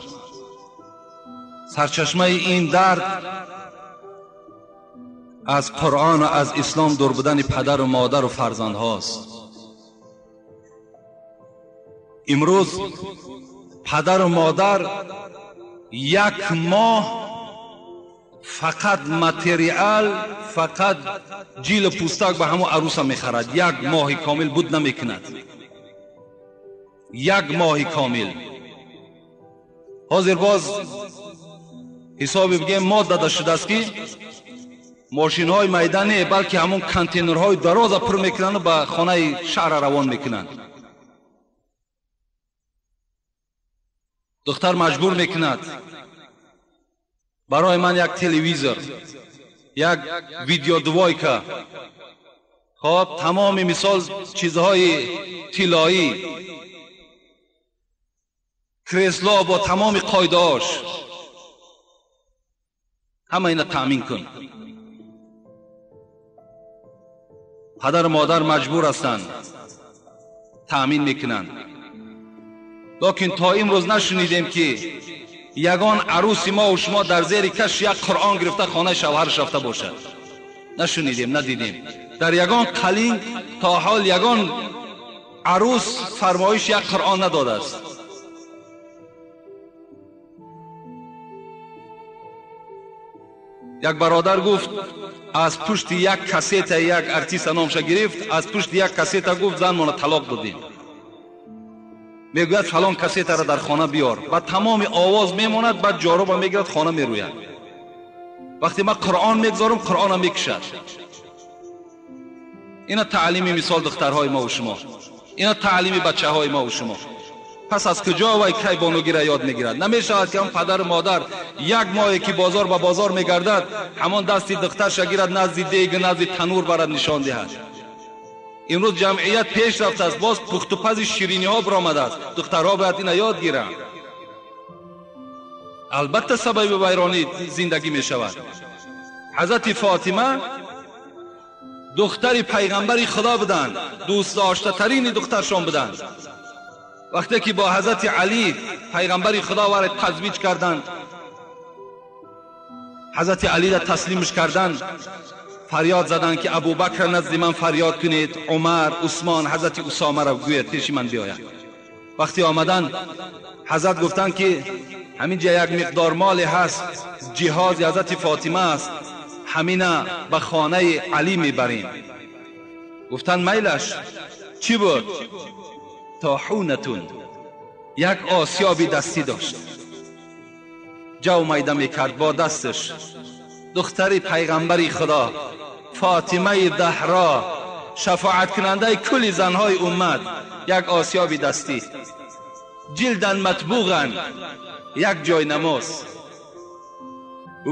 Speaker 1: سرچشمه این درد از قرآن و از اسلام دور بودن پدر و مادر و فرزند هاست. امروز پدر و مادر 1 ماه فقط متریال، فقط جیل پوستک به همون عروس میخرد. 1 ماه کامل بود نمیکند. 1 ماه کامل. حاضر باز حسابی بگیم ما داده شده است که ماشین های میدانی بلکه همون کانتینر های دراز پر میکنند و به خانه شهر روان میکنند. دختر مجبور میکند برای من یک تلویزور، یک ویدیو دوایکا، خب تمام مثال چیزهای طلایی، کرسلا با تمام قایدهاش، همه اینا تأمین کن. پدر و مادر مجبور هستند تأمین میکنند، لیکن تا امروز نشنیدیم که یگان عروس ما و شما در زیر کش یک قرآن گرفته خانه شوهرش رفته باشد. نشنیدیم، ندیدیم. در یگان قلین تا حال یگان عروس فرمایش یک قرآن نداده است. یک برادر گفت از پشت یک کسیت یک ارتیست نامش گرفت، از پشت یک کسیت گفت زن مانا طلاق دادیم. میگوید فلان کسیت را در خانه بیار، بعد تمام آواز میماند، بعد جارو میگیرد خانه میروید. وقتی من قرآن میگذارم قرآن میکشد. اینا تعلیم مثال دخترهای ما و شما، اینا تعلیم بچه های ما و شما. پس از کجا و کی بانوگی را یاد میگیرد؟ نمیشود که هم پدر و مادر یک ماهی که بازار به بازار میگردد همان دستی دخترش گیرد نزد دیگ نزد تنور برد نشان دهد. امروز جمعیت پیش رفته است، باز پخت و پز شیرینی ها برآمده است، دخترها باید اینا یاد گیرند. البته سبب ویرانی زندگی می شود. حضرت فاطمه دختر پیغمبر خدا بودند، دوست داشته ترین دخترشان بودند. وقتی که با حضرت علی پیغمبر خدا وارد تزویج کردند، حضرت علی را تسلیمش کردند، فریاد زدند که ابوبکر نزد من فریاد کنید، عمر، عثمان، حضرت اسامه را گوید پیش من بیاید. وقتی آمدند حضرت گفتند که همین جا یک مقدار مال هست، جهاز حضرت فاطمه است، همینه به خانه علی میبریم. گفتند میلش. چی بود؟ طاحونتون، یک آسیابی دستی داشت، جو میده میکرد با دستش. دختری پیغمبر خدا فاطمه زهرا، شفاعت کننده کل زنهای امت، یک آسیابی دستی، جلدن مطبوغن، یک جای نماز،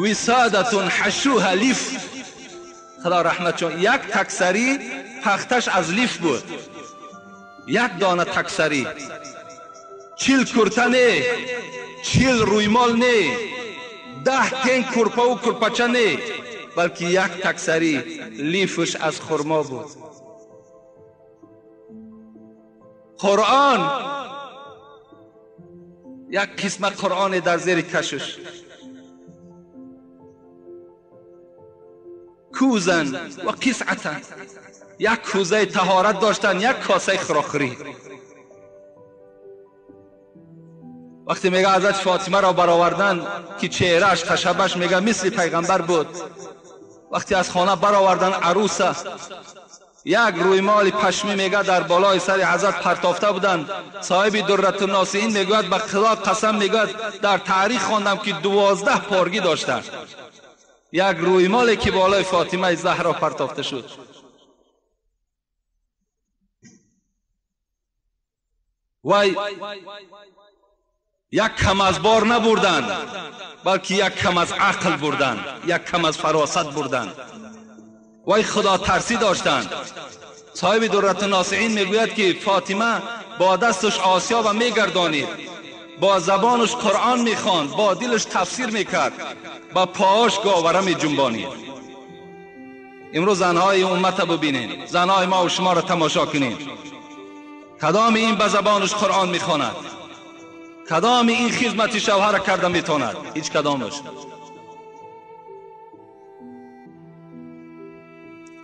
Speaker 1: وسادتون حشوها لیف، خدا رحمت چون، یک تکسری پختش از لیف بود، یک دانه تکسری، 40 کرته نه، 40 رویمال نه، 10 تنگ کرپه و کرپچه نه، بلکه یک تکسری لیفش از خرما بود. قرآن، یک قسم قرآن در زیر کشش، کوزن و قسعتن، یک کوزه طهارت داشتن، یک کاسه خراخری. وقتی میگه حضرت فاطمه را برآوردن که چهرهش تشبش میگه مثل پیغمبر بود. وقتی از خانه برآوردن عروسه، یک رویمال پشمی میگه در بالای سر حضرت پرتافته بودند. صاحب درة الناصحین میگوید به خدا قسم میگوید در تاریخ خواندم که 12 پارگی داشتند. یک رویمالی که بالای فاطمه زهرا پرتافته شد. وای یک کم از بار نبردند، بلکه یک کم از عقل بردند، یک کم از فراست بردند. وای خدا ترسی داشتند. صاحب درة الناصحین میگوید که فاطمه با دستش آسیاب میگردانید، با زبانش قرآن میخواند، با دلش تفسیر میکرد، با پاهاش گاوره میجنبانید. امروز زنهای امت ببینید، زنهای ما و شما را تماشا کنید. کدام این به زبانش قرآن میخواند؟ کدام این خدمت شوهر کرده میتواند؟ هیچ کدامش.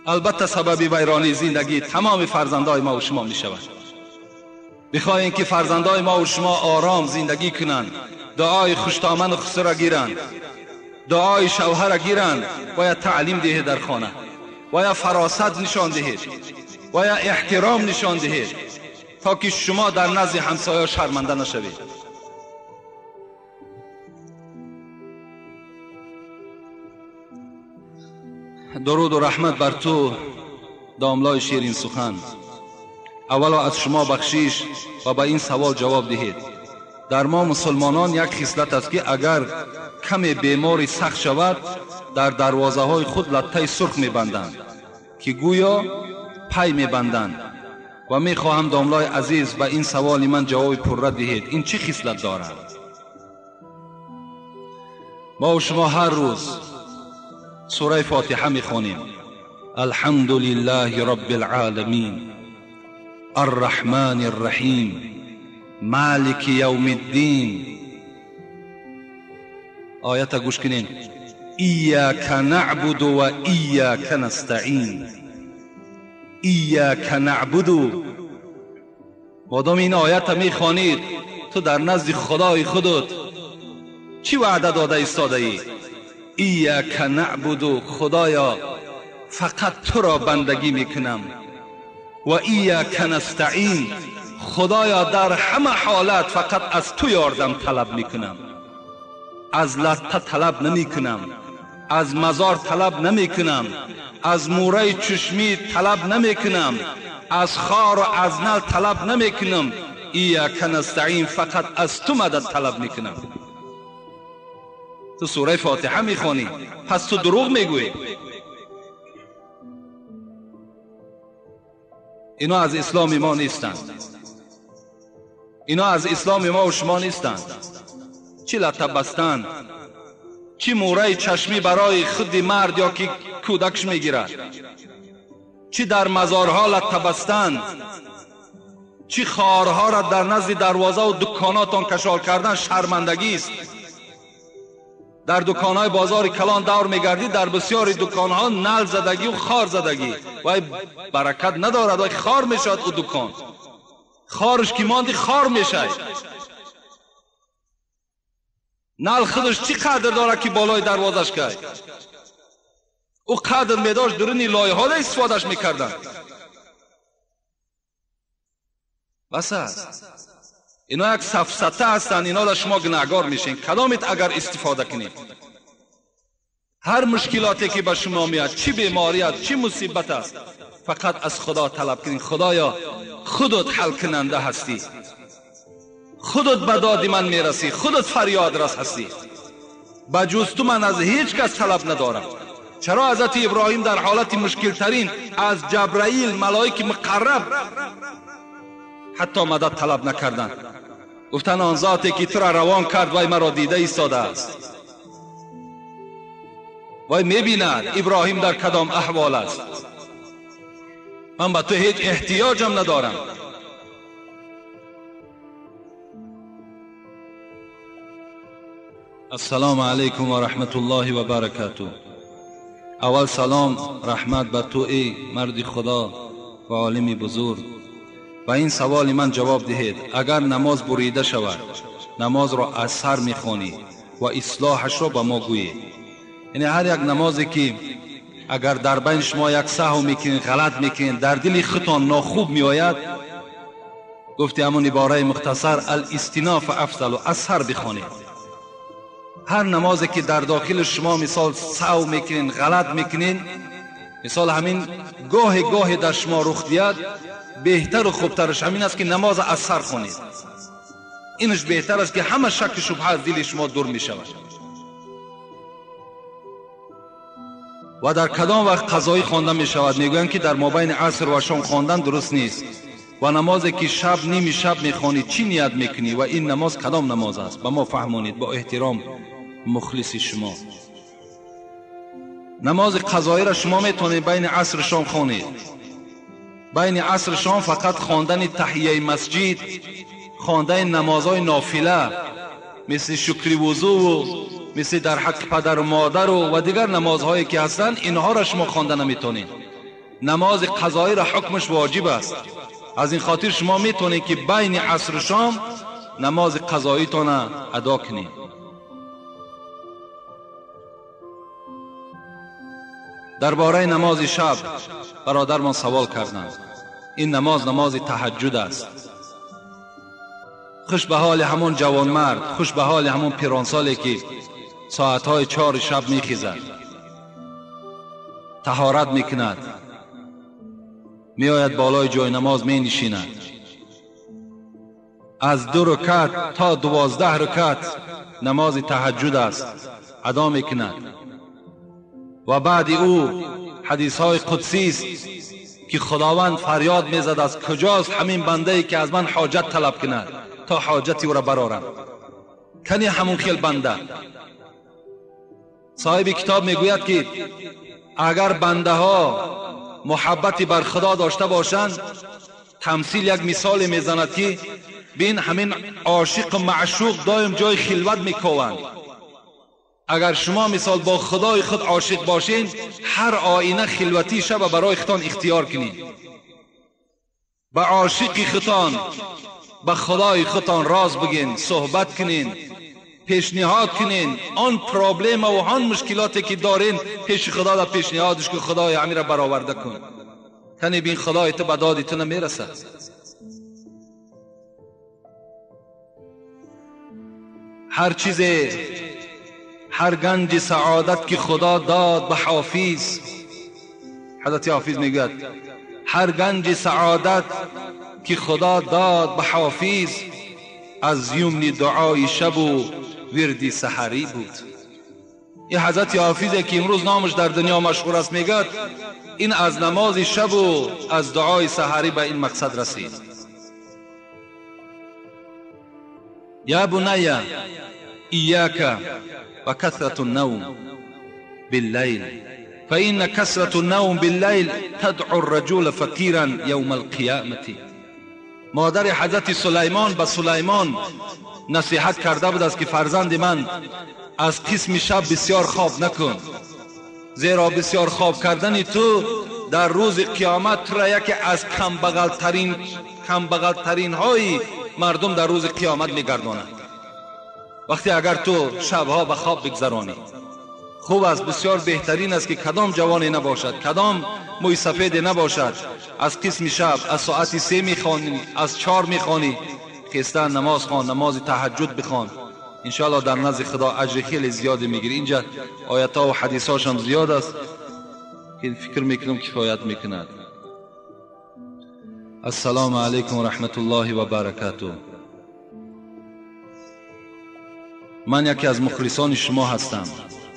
Speaker 1: البته سبب ویرانی زندگی تمام فرزندای ما و شما می شود. بخواهیم که فرزندای ما و شما آرام زندگی کنند، دعای خوشتامن و خسر گیرند، دعای شوهر گیرند، باید تعلیم دهید در خانه، باید فراست نشان دهید، باید احترام نشان دهید، تا که شما در نزد همسایه شرمنده نشوید. درود و رحمت بر تو داملای شیرین سخن. اولا از شما بخشش و به این سوال جواب دهید. در ما مسلمانان یک خصلت است که اگر کمی بیماری سخت شود، در دروازه های خود لطه سرخ میبندند که گویا پی میبندند. و میخواهم داملای عزیز به این سوال من جواب پررد دهید. این چه خصلت دارد؟ ما و شما هر روز سوره فاتحه میخوانیم. الحمد لله رب العالمین الرحمن الرحیم مالک یوم الدین. آیت گوش کنین. ایاک نعبد و ایاک نستعین. ایاک نعبد. مادام این آیت میخوانید تو در نزد خدای خودت چی وعده داده ایستاده ای؟ ایاک نعبد، خدایا فقط تو را بندگی میکنم. و ایاک نستعین، خدایا در همه حالت فقط از تو یاردم طلب میکنم. از لطه طلب نمیکنم، از مزار طلب نمیکنم، از موره چشمی طلب نمیکنم، از خار و از نل طلب نمیکنم. ایاک نستعین، فقط از تو مدد طلب میکنم. تو سوره فاتحه میخوانی، پس تو دروغ میگویی. اینا از اسلام ما نیستند. اینا از اسلام ما و شما نیستند. چی لطه بستند، چی موره چشمی برای خود مرد یا که کودکش میگیرد، چی در مزارها لطه بستند، چی خارها را در نزد دروازه و دکاناتان کشال کردن شرمندگی است. در دکانهای بازار کلان دور میگردی، در بسیاری دکانها نل زدگی و خار زدگی. وای برکت ندارد، وای خار میشد او دکان. خارش که ماندی خار میشه. نل خودش چی قدر داره که بالای دروازش که او قدر میداشت درونی لایه ها استفادهش میکردن. بس است. اینا یک سفسطه هستند. اینا را شما گناهگار میشین. کدامت اگر استفاده کنید، هر مشکلاتی که به شما میاد، چی بیماری است، چی مصیبت است، فقط از خدا طلب کنید. خدایا خودت حل کننده هستی، خودت به داد من میرسی، خودت فریاد رس هستی. بجز تو من از هیچ کس طلب ندارم. چرا حضرت ابراهیم در حالت مشکل ترین از جبرائیل ملائک مقرب حتی مدد طلب نکردند؟ گفتن آن ذاتی که تو را روان کرد وای مرا دیده ایستاده است، وای میبیند ابراهیم در کدام احوال است. من به تو هیچ احتیاجم ندارم. السلام علیکم و رحمت الله و برکاته. اول سلام رحمت به تو ای مرد خدا و عالم بزرگ. و این سوال من جواب دهید. اگر نماز بریده شود، نماز را از سر میخوانی و اصلاحش را به ما گویید. یعنی هر یک نمازی که اگر در بین شما یک سهو میکنین، غلط میکنین، در دل خودتان ناخوب میآید، گفتی همون عباره مختصر الاستیناف افضل، و از سر بخوانید. هر نمازی که در داخل شما مثال سهو میکنین، غلط میکنین، مثال همین گاه در شما رخ بیاد، بهتر و خوبترش همین است که نماز از سر خوانید. اینش بهتر است که همه شک شبهه از دل شما دور می شود. و در کدام وقت قضایی خوانده می شود؟ میگویند که در مابین عصر و شام خواندن درست نیست. و نمازی که شب نیمی شب میخوانی چی نیت میکنی و این نماز کدام نماز است؟ به ما فهمونید با احترام مخلص شما. نماز قضایی را شما میتونید بین عصر شام خوانید. بین عصر شام فقط خواندن تحیه مسجد، خواندن نمازهای نافله مثل شکر وضو و مثل در حق پدر و مادر و دیگر نمازهایی که هستند، اینها را شما خوانده نمیتونید. نماز قضایی را حکمش واجب است. از این خاطر شما میتونید که بین عصر شام نماز قضاییتون ادا کنید. درباره نماز شب برادرمان سوال کردند. این نماز تهجد است. خوش به حال همون جوان مرد، خوش به حال همون پیرانسالی که ساعتهای 4 شب میخیزد، طهارت میکند، میآید بالای جای نماز می نشیند، از 2 رکعت تا 12 رکعت نماز تهجد است ادا میکند. و بعد او حدیث های قدسی است که خداوند فریاد میزد از کجاست همین بنده ای که از من حاجت طلب کند تا حاجتی او را برارم. کنی همون خیل بنده صاحب کتاب میگوید که اگر بنده ها محبتی بر خدا داشته باشند، تمثیل یک مثال میزند که بین همین عاشق و معشوق دایم جای خلوت میکوند. اگر شما مثال با خدای خود عاشق باشین، هر آینه خلوتی شب برای خودتان اختیار کنین. با عاشق خودتان، با خدای خودتان راز بگین، صحبت کنین، پیشنهاد کنین. آن پرابلم و آن مشکلاتی که دارین پیش خدا را پیشنهادش که خدای همین را برآورده کن. کنی بین خدای تو به داد تو نمیرسه. هر چیز، هر گنج سعادت که خدا داد به حافظ، حضرت حافظ میگوید هر گنج سعادت که خدا داد به حافظ، از یمن دعای شب و ورد سحری بود. این حضرت حافظی که امروز نامش در دنیا مشهور است میگوید این از نماز شب و از دعای سحری به این مقصد رسید. یا بنی ایاک و کثرة النوم باللیل فإن کثرة النوم باللیل تدعو الرجل فقیرا یوم القیامة. مادر حضرت سلیمان به سلیمان نصیحت کرده بود است که فرزند من از قسم شب بسیار خواب نکن، زیرا بسیار خواب کردن تو در روز قیامت را یکی از کمبغل ترین های مردم در روز قیامت میگرداند. وقتی اگر تو شبها به خواب بگذرانی، خوب است، بسیار بهترین است که کدام جوانی نباشد، کدام موی سفید نباشد، از قسم شب از ساعت 3 میخوانی، از 4 میخوانی، خیستن نماز خوان، نماز تهجد بخوان، انشاءالله در نزد خدا اجر خیلی زیادی میگیری. اینجا آیات ها و حدیث هاش هم زیاد است که فکر میکنم کفایت میکند. السلام علیکم و رحمت الله و برکاته. من یکی از مخلصان شما هستم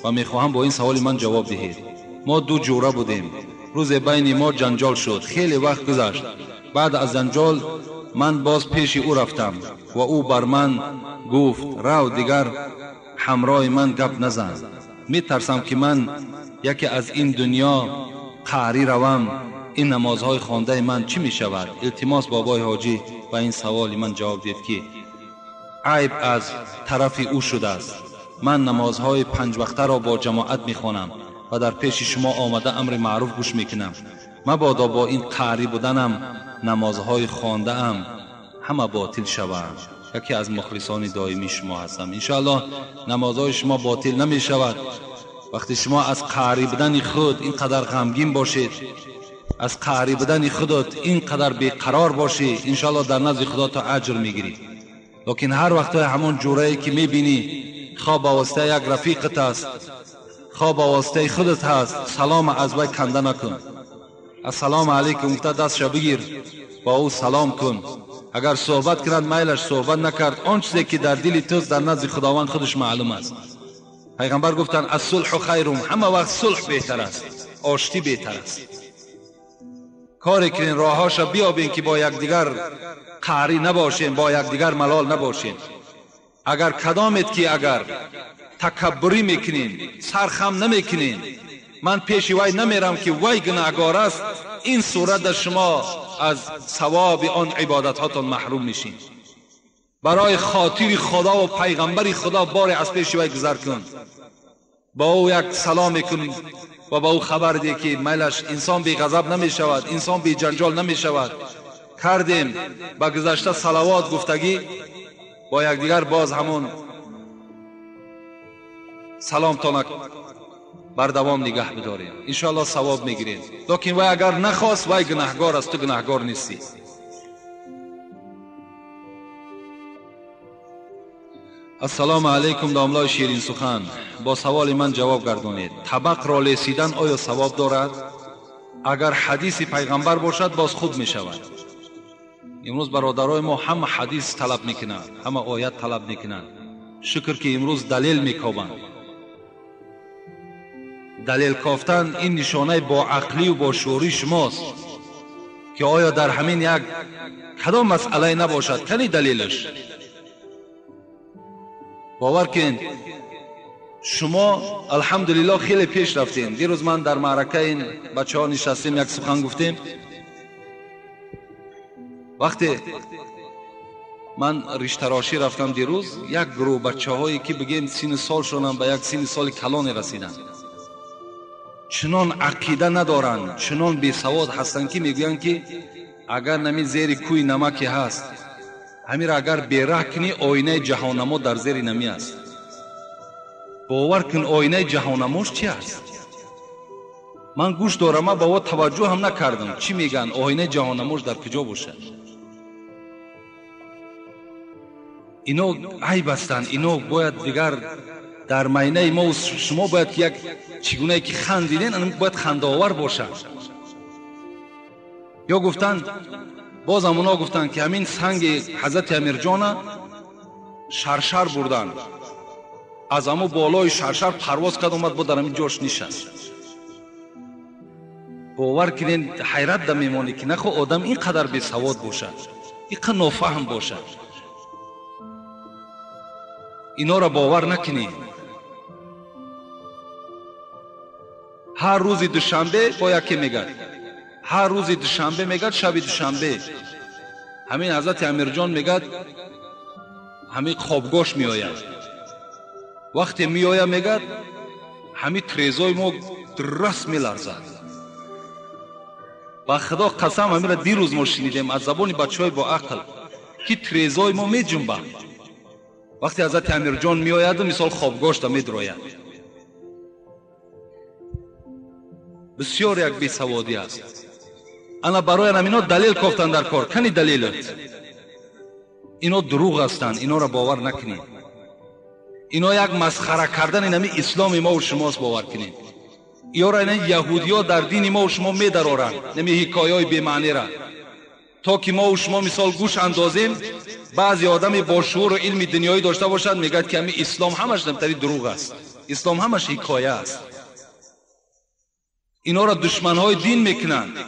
Speaker 1: و میخواهم با این سوال من جواب دهید. ما دو جوره بودیم، روز بین ما جنجال شد، خیلی وقت گذشت. بعد از جنجال من باز پیش او رفتم و او بر من گفت رو دیگر همراه من گپ نزن، میترسم که من یکی از این دنیا قهری روم، این نمازهای خوانده من چی میشود؟ التماس بابای حاجی و این سوال من جواب دید که عیب از طرف او شده است. من نمازهای 5 وقته را با جماعت میخوانم و در پیش شما آمده امر معروف گوش میکنم. مبادا با این قهری بودنم نمازهای خوانده ام همه باطل شود. یکی از مخلصان دائمی شما هستم. انشاءالله نمازهای شما باطل نمی شود. وقتی شما از قهری بودن خود اینقدر غمگین باشید، از قهری بودن خودت اینقدر بیقرار باشی، انشاءالله در نزد خدا تو اجر میگیری. لیکن هر وقت همون جورایی که میبینی خواه با واسطه یک رفیقت است، خواه با واسطه خودت هست، سلام از وی کنده نکن. السلام علیکم گفته دستش بگیر، با او سلام کن. اگر صحبت کرد میلش، صحبت نکرد، آن چیزی که در دل توست در نزد خداوند خودش معلوم است. پیغمبر گفتن الصلح خیر، همه وقت صلح بهتر است، آشتی بهتر است. کاری کنین راهاش بیابین که با یکدیگر قهری نباشین، با یکدیگر ملال نباشین. اگر کدامت که اگر تکبری میکنین، سرخم نمیکنین، من پیش وی نمیرم که وی گناهگار است، این صورت در شما از ثواب آن عبادت هاتون محروم میشین. برای خاطر خدا و پیغمبر خدا بار از پیش وی گذر کن، با او یک سلام کن و با او خبر ده که میلش انسان بی غضب نمی شود، انسان بی جنجال نمی شود. کردیم با گذشته صلوات گفتگی، با یکدیگر باز همون سلام تانک بر دوام نگه بداریم، انشاءالله ثواب میگیریم. لیکن وی اگر نخواست، وی گناهگار است، تو گناهگار نیستی. السلام علیکم داملای شیرین سخن، با سوال من جواب گردانید. طبق را لیسیدن آیا ثواب دارد؟ اگر حدیث پیغمبر باشد باز خوب می شود. امروز برادرای ما همه حدیث طلب میکنند، همه آیت طلب میکنند. شکر که امروز دلیل میکوبند. دلیل کافتن این نشانه با عقلی و با شعوری شماست که آیا در همین یک کدام مسئله نباشد کنی دلیلش. باور کن شما الحمدلله خیلی پیش رفتین. دیروز من در معرکه این بچه ها نشستیم، یک سخن گفتیم. وقتی من ریش تراشی رفتم دیروز، یک گروه بچه هایی که بگیم سین سالشون به یک سین سال کلان رسیدن، چنان عقیده ندارن، چنان بی سواد هستن که میگوین که اگر نمی زیر کوی نمکی هست، همین اگر بیره کنی آینه جهانما در زیر نمی است. باور کن آینه جهانماش چی است؟ من گوش دارم، با او توجه هم نکردم چی میگن آینه جهانماش در کجا باشه. اینو عیب هستند. اینو باید دیگر در معنی ما و شما باید یک چگونه که خندیدین این باید خنده‌آور باشه. یا گفتن باز همونا گفتن که همین سنگ حضرت امیر جان شرشر بردن، از همو بالای شرشر پرواز کرد اومد با در همین جاش نشست. باور کنین حیرت دم میمانی که نخو آدم اینقدر بی سواد باشه، اینقدر نافهم باشه. اینا را باور نکنید. هر روز دوشنبه با یکی میگد، هر روز دوشنبه میگد شب دوشنبه همین حضرت امیر جان میگد همین خوابگاش میآید. وقتی میآید میگد همین تریزای ما درست میلرزد. با خدا قسم همین را دیروز ما شنیدیم از زبان بچهای با عقل که تریزای ما میجنبه. وقتی حضرت امیر جان میآید مثال خوابگاش تا میدراید. بسیار یک بی سوادی است. انا برای اینا دلیل گفتن در کار کنی دلیلت. اینا دروغ هستند، اینا را باور نکنید. اینا یک مسخره کردن اینمی اسلام ما و شماست، باور کنید. اینا این یهودی‌ها در دین ما و شما میدرارند، نمی حکایای بی معنی را تا که ما و شما مثال گوش اندازیم. بعضی آدم با شعور و علم دنیایی داشته باشد میگه که همین اسلام همش نمتری دروغ است، اسلام همش حکایه است. اینا را دشمنهای دین میکنند.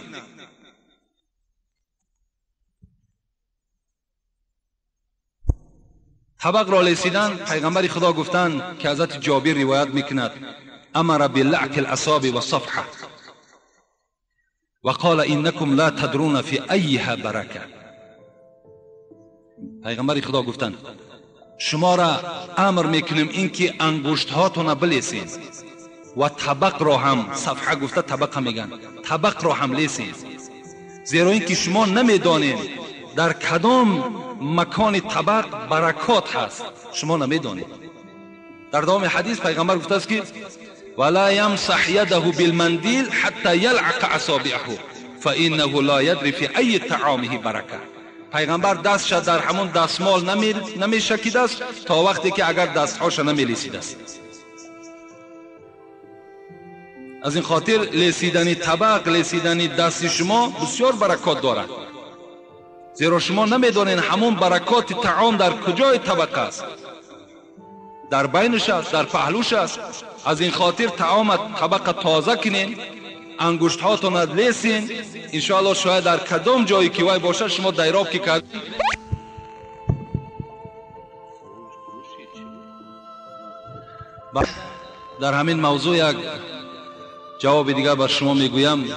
Speaker 1: طبق را لیسیدن پیغمبر خدا گفتن که حضرت جابر روایت میکند امر باللعک الاصابع والصفحه وقال انکم لا تدرون فی ایها برکه. پیغمبر خدا گفتن شما را امر میکنیم اینکه انگشت هاتون بلیسین و طبق را هم، صفحه گفته طبق میگن، طبق را هم لیسین، زیرا اینکه شما نمیدانید در کدام مکان طبق برکات هست، شما نمیدانید. در دوام حدیث پیغمبر گفته است که ولا یمسح یده بالمندیل حتی یلعق اصابعه فانه لا یدری فی ای طعامه برکه. پیغمبر دستش در همون دستمال نمیشکیده است تا وقتی که اگر دستهاش نمیلیسیده است. از این خاطر لیسیدنی طبق، لیسیدنی دست شما بسیار برکات دارد، زیرا شما نمیدانید همون برکات طعام در کجای طبق است، در بینش است، در پهلوش است. از این خاطر طعام طبق تازه کنین، انگشت هاتون لیسین، انشاءالله شاید در کدام جایی که وای باشه شما دیراب که کرد. در همین موضوع یک جواب دیگر بر شما میگویم.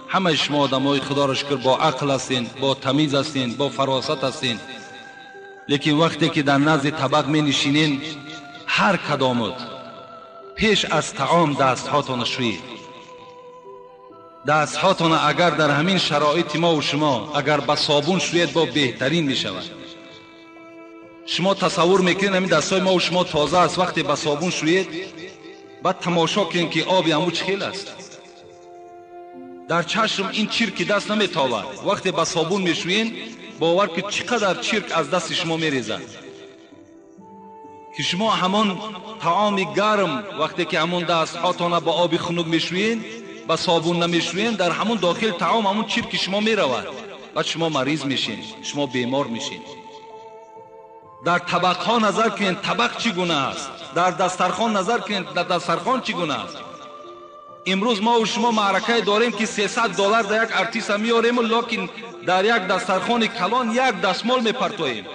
Speaker 1: همه شما آدمای خدا را شکر با عقل هستین، با تمیز هستین، با فراست هستین، لیکن وقتی که در نزد طبق می نشینین هر کدامت پیش از طعام دست هاتون شویید. دست هاتون اگر در همین شرایط ما و شما اگر با صابون شوید با بهترین می شود. شما تصور میکنید همین دستای ما و شما تازه است، وقتی با صابون شوید بعد تماشا کنید که آبی همو چخیل است. در چشم این چرک دست نمیتابد. وقتی با صابون میشوین باور که چقدر چرک از دست شما میریزد، که شما همون طعام گرم وقتی که همون دست هاتون با آب خنک میشوین با صابون نمیشوین، در همون داخل طعام همون چرک شما میرود، بعد شما مریض میشین، شما بیمار میشین. در طبق ها نظر کنید طبق چگونه است، در دسترخوان نظر کنید در دسترخوان چگونه است. امروز ما و شما معرکه داریم که $300 در یک ارتیس میاریم، لیکن در یک دسترخوان کلان یک دستمال میپرتویم.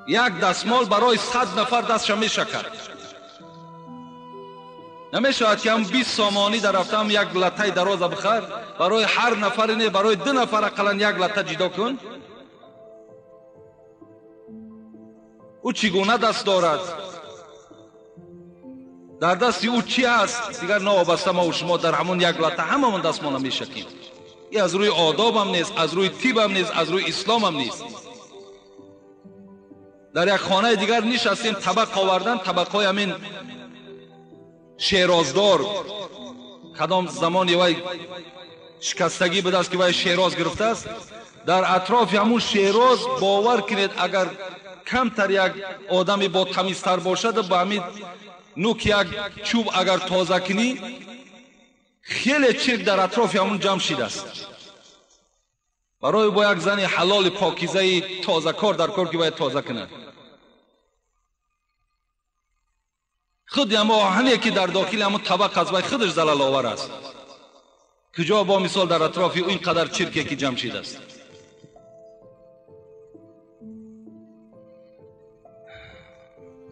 Speaker 1: یک دستمال برای 100 نفر دستش میشکد. نمیشود که هم 20 سامانی در هفته هم یک لطه دراز بخر، برای هر نفر نه، برای 2 نفر اقلا یک لطه جدا کن. او چگونه دست دارد؟ در دستی او چی است؟ دیگر نوابسته ما و شما در همون یک لطه هممون دست ما نمیشکیم. این از روی آداب هم نیست، از روی طب هم نیست، از روی اسلام هم نیست. در یک خانه دیگر نشستیم، طبق آوردن، طبق‌های همین شیرازدار، کدام زمانی وای شکستگی به دست که وای شیراز گرفته است، در اطراف همون شیراز باور کنید اگر کمتر یک آدمی با تمیزتر باشد، با همین نوک یک چوب اگر تازه کنی، خیلی چرک در اطراف همون جمع شده است. برای با یک زن حلال پاکیزه تازه کار در کار که باید تازه کنه، خود هم آهنی که در داخل همون طبق از وای خودش زلال آور است. کجا با مثال در اطراف او اینقدر چرکی که جمع شده است.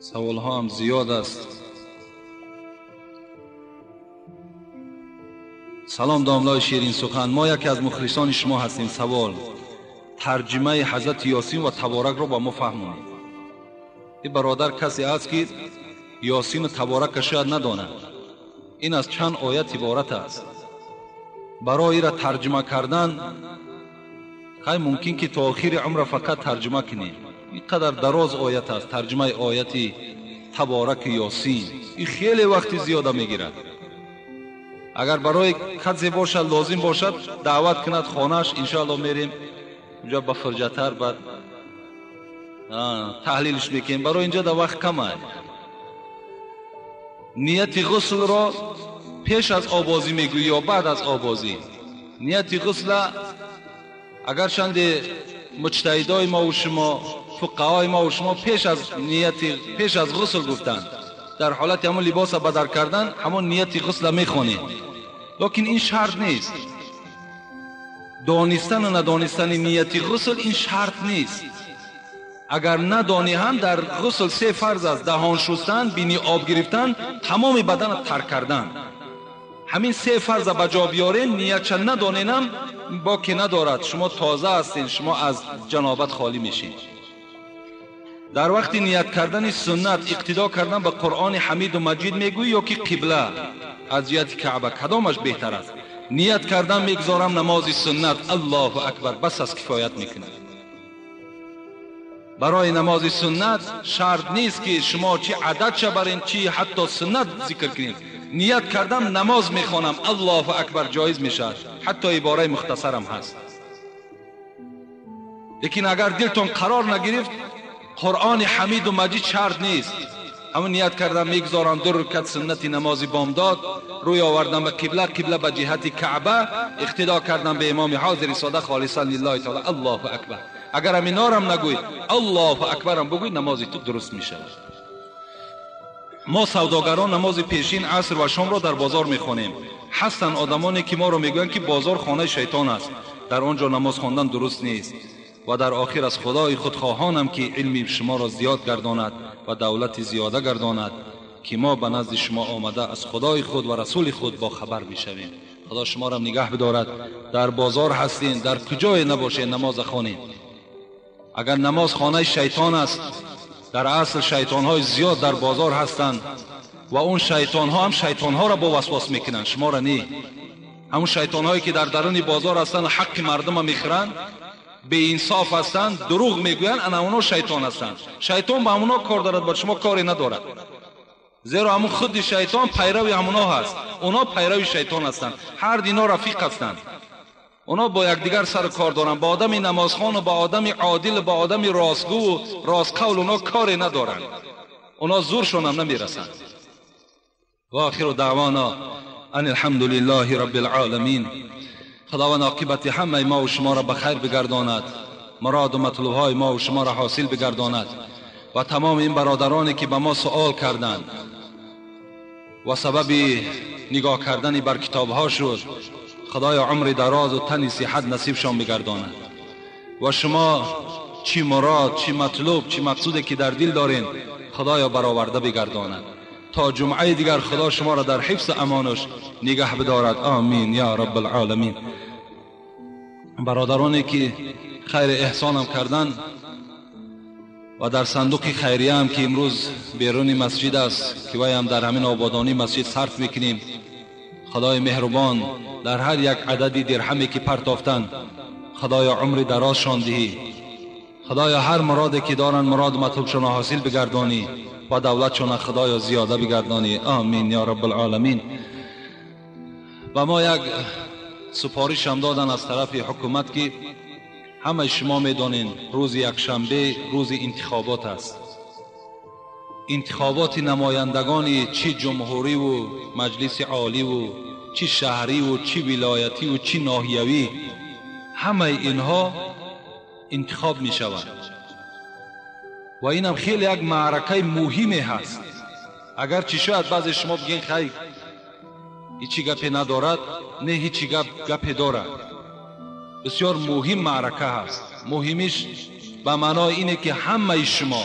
Speaker 1: سوال ها هم زیاد است. سلام داملای شیرین سخن، ما یکی از مخلصان شما هستیم. سوال: ترجمه حضرت یاسین و تبارک را با ما فهمونید. این برادر کسی است که یاسین و تبارک شاید نداند. این از چند آیت عبارت است. برای را ترجمه کردن خیلی ممکن که تا آخر عمر فقط ترجمه کنیم. اینقدر دراز آیت است. ترجمه آیت تبارک یاسین این خیلی وقت زیاده میگیرد. اگر برای کسی باشد لازم باشد دعوت کند خانهش، انشاءالله میریم اونجا با فرجتر بعد تحلیلش میکنیم. برای اینجا در وقت کم است. نیت غسل را پیش از آبازی میگویی یا بعد از آبازی؟ نیت غسل اگر چند مجتهدای ما و شما، فقهای ما و شما پیش از غسل گفتند، در حالت همون لباس بدر کردن همون نیت غسل میخونید. لیکن این شرط نیست. دانستن و ندانستن نیت غسل این شرط نیست. اگر ندانی هم در غسل 3 فرض است: دهان شستن، بینی آب گرفتن، تمام بدن ترک کردن. همین 3 فرض به جا بیارین، نیت چه ندانینم باکی ندارد. شما تازه هستین، شما از جنابت خالی میشین. در وقت نیت کردن سنت اقتدا کردن به قرآن حمید و مجید میگویی یا که قبله از جهت کعبه؟ کدامش بهتر است؟ نیت کردن میگذارم نماز سنت، الله اکبر، بس از کفایت میکنه. برای نماز سنت شرط نیست که شما چی عدد چه برین چی حتی سنت ذکر کنید. نیت کردم نماز میخوانم، الله اکبر جایز میشه، حتی عباره مختصرم هست. لیکن اگر دلتون قرار نگرفت قرآن حمید و مجید شرط نیست. همون نیت کردم میگذارم 2 رکعت سنت نماز بامداد، روی آوردم به قبله، قبله به جهت کعبه، اقتدا کردم به امام حاضر ساده خالصا لله تعالی، الله اکبر. اگر همین نارم نگوی الله اکبرم بگوی، نماز تو درست میشه. ما سوداگران نماز پیشین عصر و شام را در بازار میخوانیم. هستن آدمانی که ما را میگویند که بازار خانه شیطان است، در آنجا نماز خواندن درست نیست. و در آخر از خدای خود خواهانم که علم شما را زیاد گرداند و دولت زیاده گرداند که ما به نزد شما آمده از خدای خود و رسول خود با خبر میشویم. خدا شما را نگه بدارد. در بازار هستین، در کجای نباشین نماز خوانید. اگر نماز خانه شیطان است، در اصل شیطان های زیاد در بازار هستند و اون شیطان ها هم شیطان ها را با وسواس میکنن، شما را نه. همون شیطان هایی که در درون بازار هستند حق مردم میخرند، بی انصاف هستند، دروغ میگویند، انا اونا شیطان هستند. شیطان با اونا کار دارد، با شما کاری ندارد. زیرا همون خود شیطان پیروی همونا هست، اونا پیروی شیطان هستند. هر دینا رفیق هستند. اونا با یکدیگر سر کار دارند. با آدم نمازخوان و با آدم عادل، با آدم راستگو و راست قول اونا کاری ندارند. اونا زورشون هم نمیرسند. و آخر دعوانا ان الحمد لله رب العالمین. خداوند عاقبت همه ما و شما را به خیر بگرداند، مراد و مطلوب‌های ما و شما را حاصل بگرداند و تمام این برادرانی که به ما سوال کردند و سبب نگاه کردن بر کتاب‌ها شد، خدای عمر دراز و تن صحت نصیبشان بگرداند و شما چی مراد، چی مطلوب، چی مقصودی که در دل دارین خدایا برآورده بگرداند. تا جمعه دیگر خدا شما را در حفظ امانش نگه بدارد. آمین یا رب العالمین. برادرانی که خیر احسانم کردن و در صندوق خیریه هم که امروز بیرون مسجد است که وای هم در همین آبادانی مسجد صرف میکنیم، خدای مهربان در هر یک عددی درهمی که پرتافتن خدایا عمر درازشان دهی، خدایا هر مرادی که دارن مراد مطلوبشان حاصل بگردانی و دولتشان خدایا زیاده بگردانی. آمین یا رب العالمین. و ما یک سپارش هم دادن از طرف حکومت که همه شما میدانین روز یکشنبه روز انتخابات است. انتخابات نمایندگان چی جمهوری و مجلس عالی و چی شهری و چی ولایتی و چی ناحیوی، همه اینها انتخاب می شود و اینم خیلی یک معرکه مهمی هست. اگر چی شاید بعضی شما بگین خیر هیچی گپی ندارد، نه هیچی گپی دارد. بسیار مهم معرکه هست. مهمیش به معنای اینه که همه شما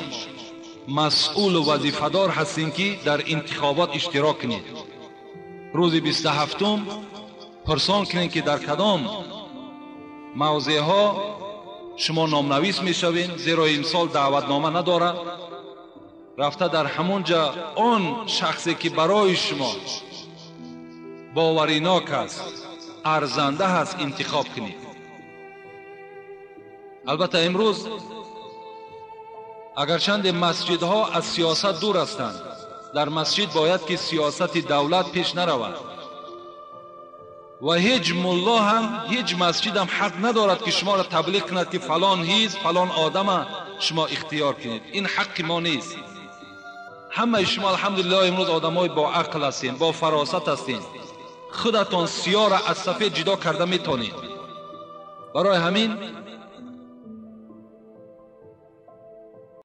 Speaker 1: مسئول و وظیفه‌دار هستین که در انتخابات اشتراک کنید. روز 27م پرسان کنید که در کدام موضع ها شما نامنویس میشوین، زیرا امسال دعوتنامه نداره. رفته در همونجا آن شخصی که برای شما باوریناک است، ارزنده هست انتخاب کنید. البته امروز اگرچند مسجدها از سیاست دور هستند، در مسجد باید که سیاست دولت پیش نرود و هیچ ملا هم هیچ مسجد هم حق ندارد که شما را تبلیغ کند که فلان حزب فلان آدم شما اختیار کنید. این حق ما نیست. همه شما الحمدلله امروز آدمای با عقل هستین، با فراست هستین، خودتان سیاه را از سفید جدا کرده میتونید. برای همین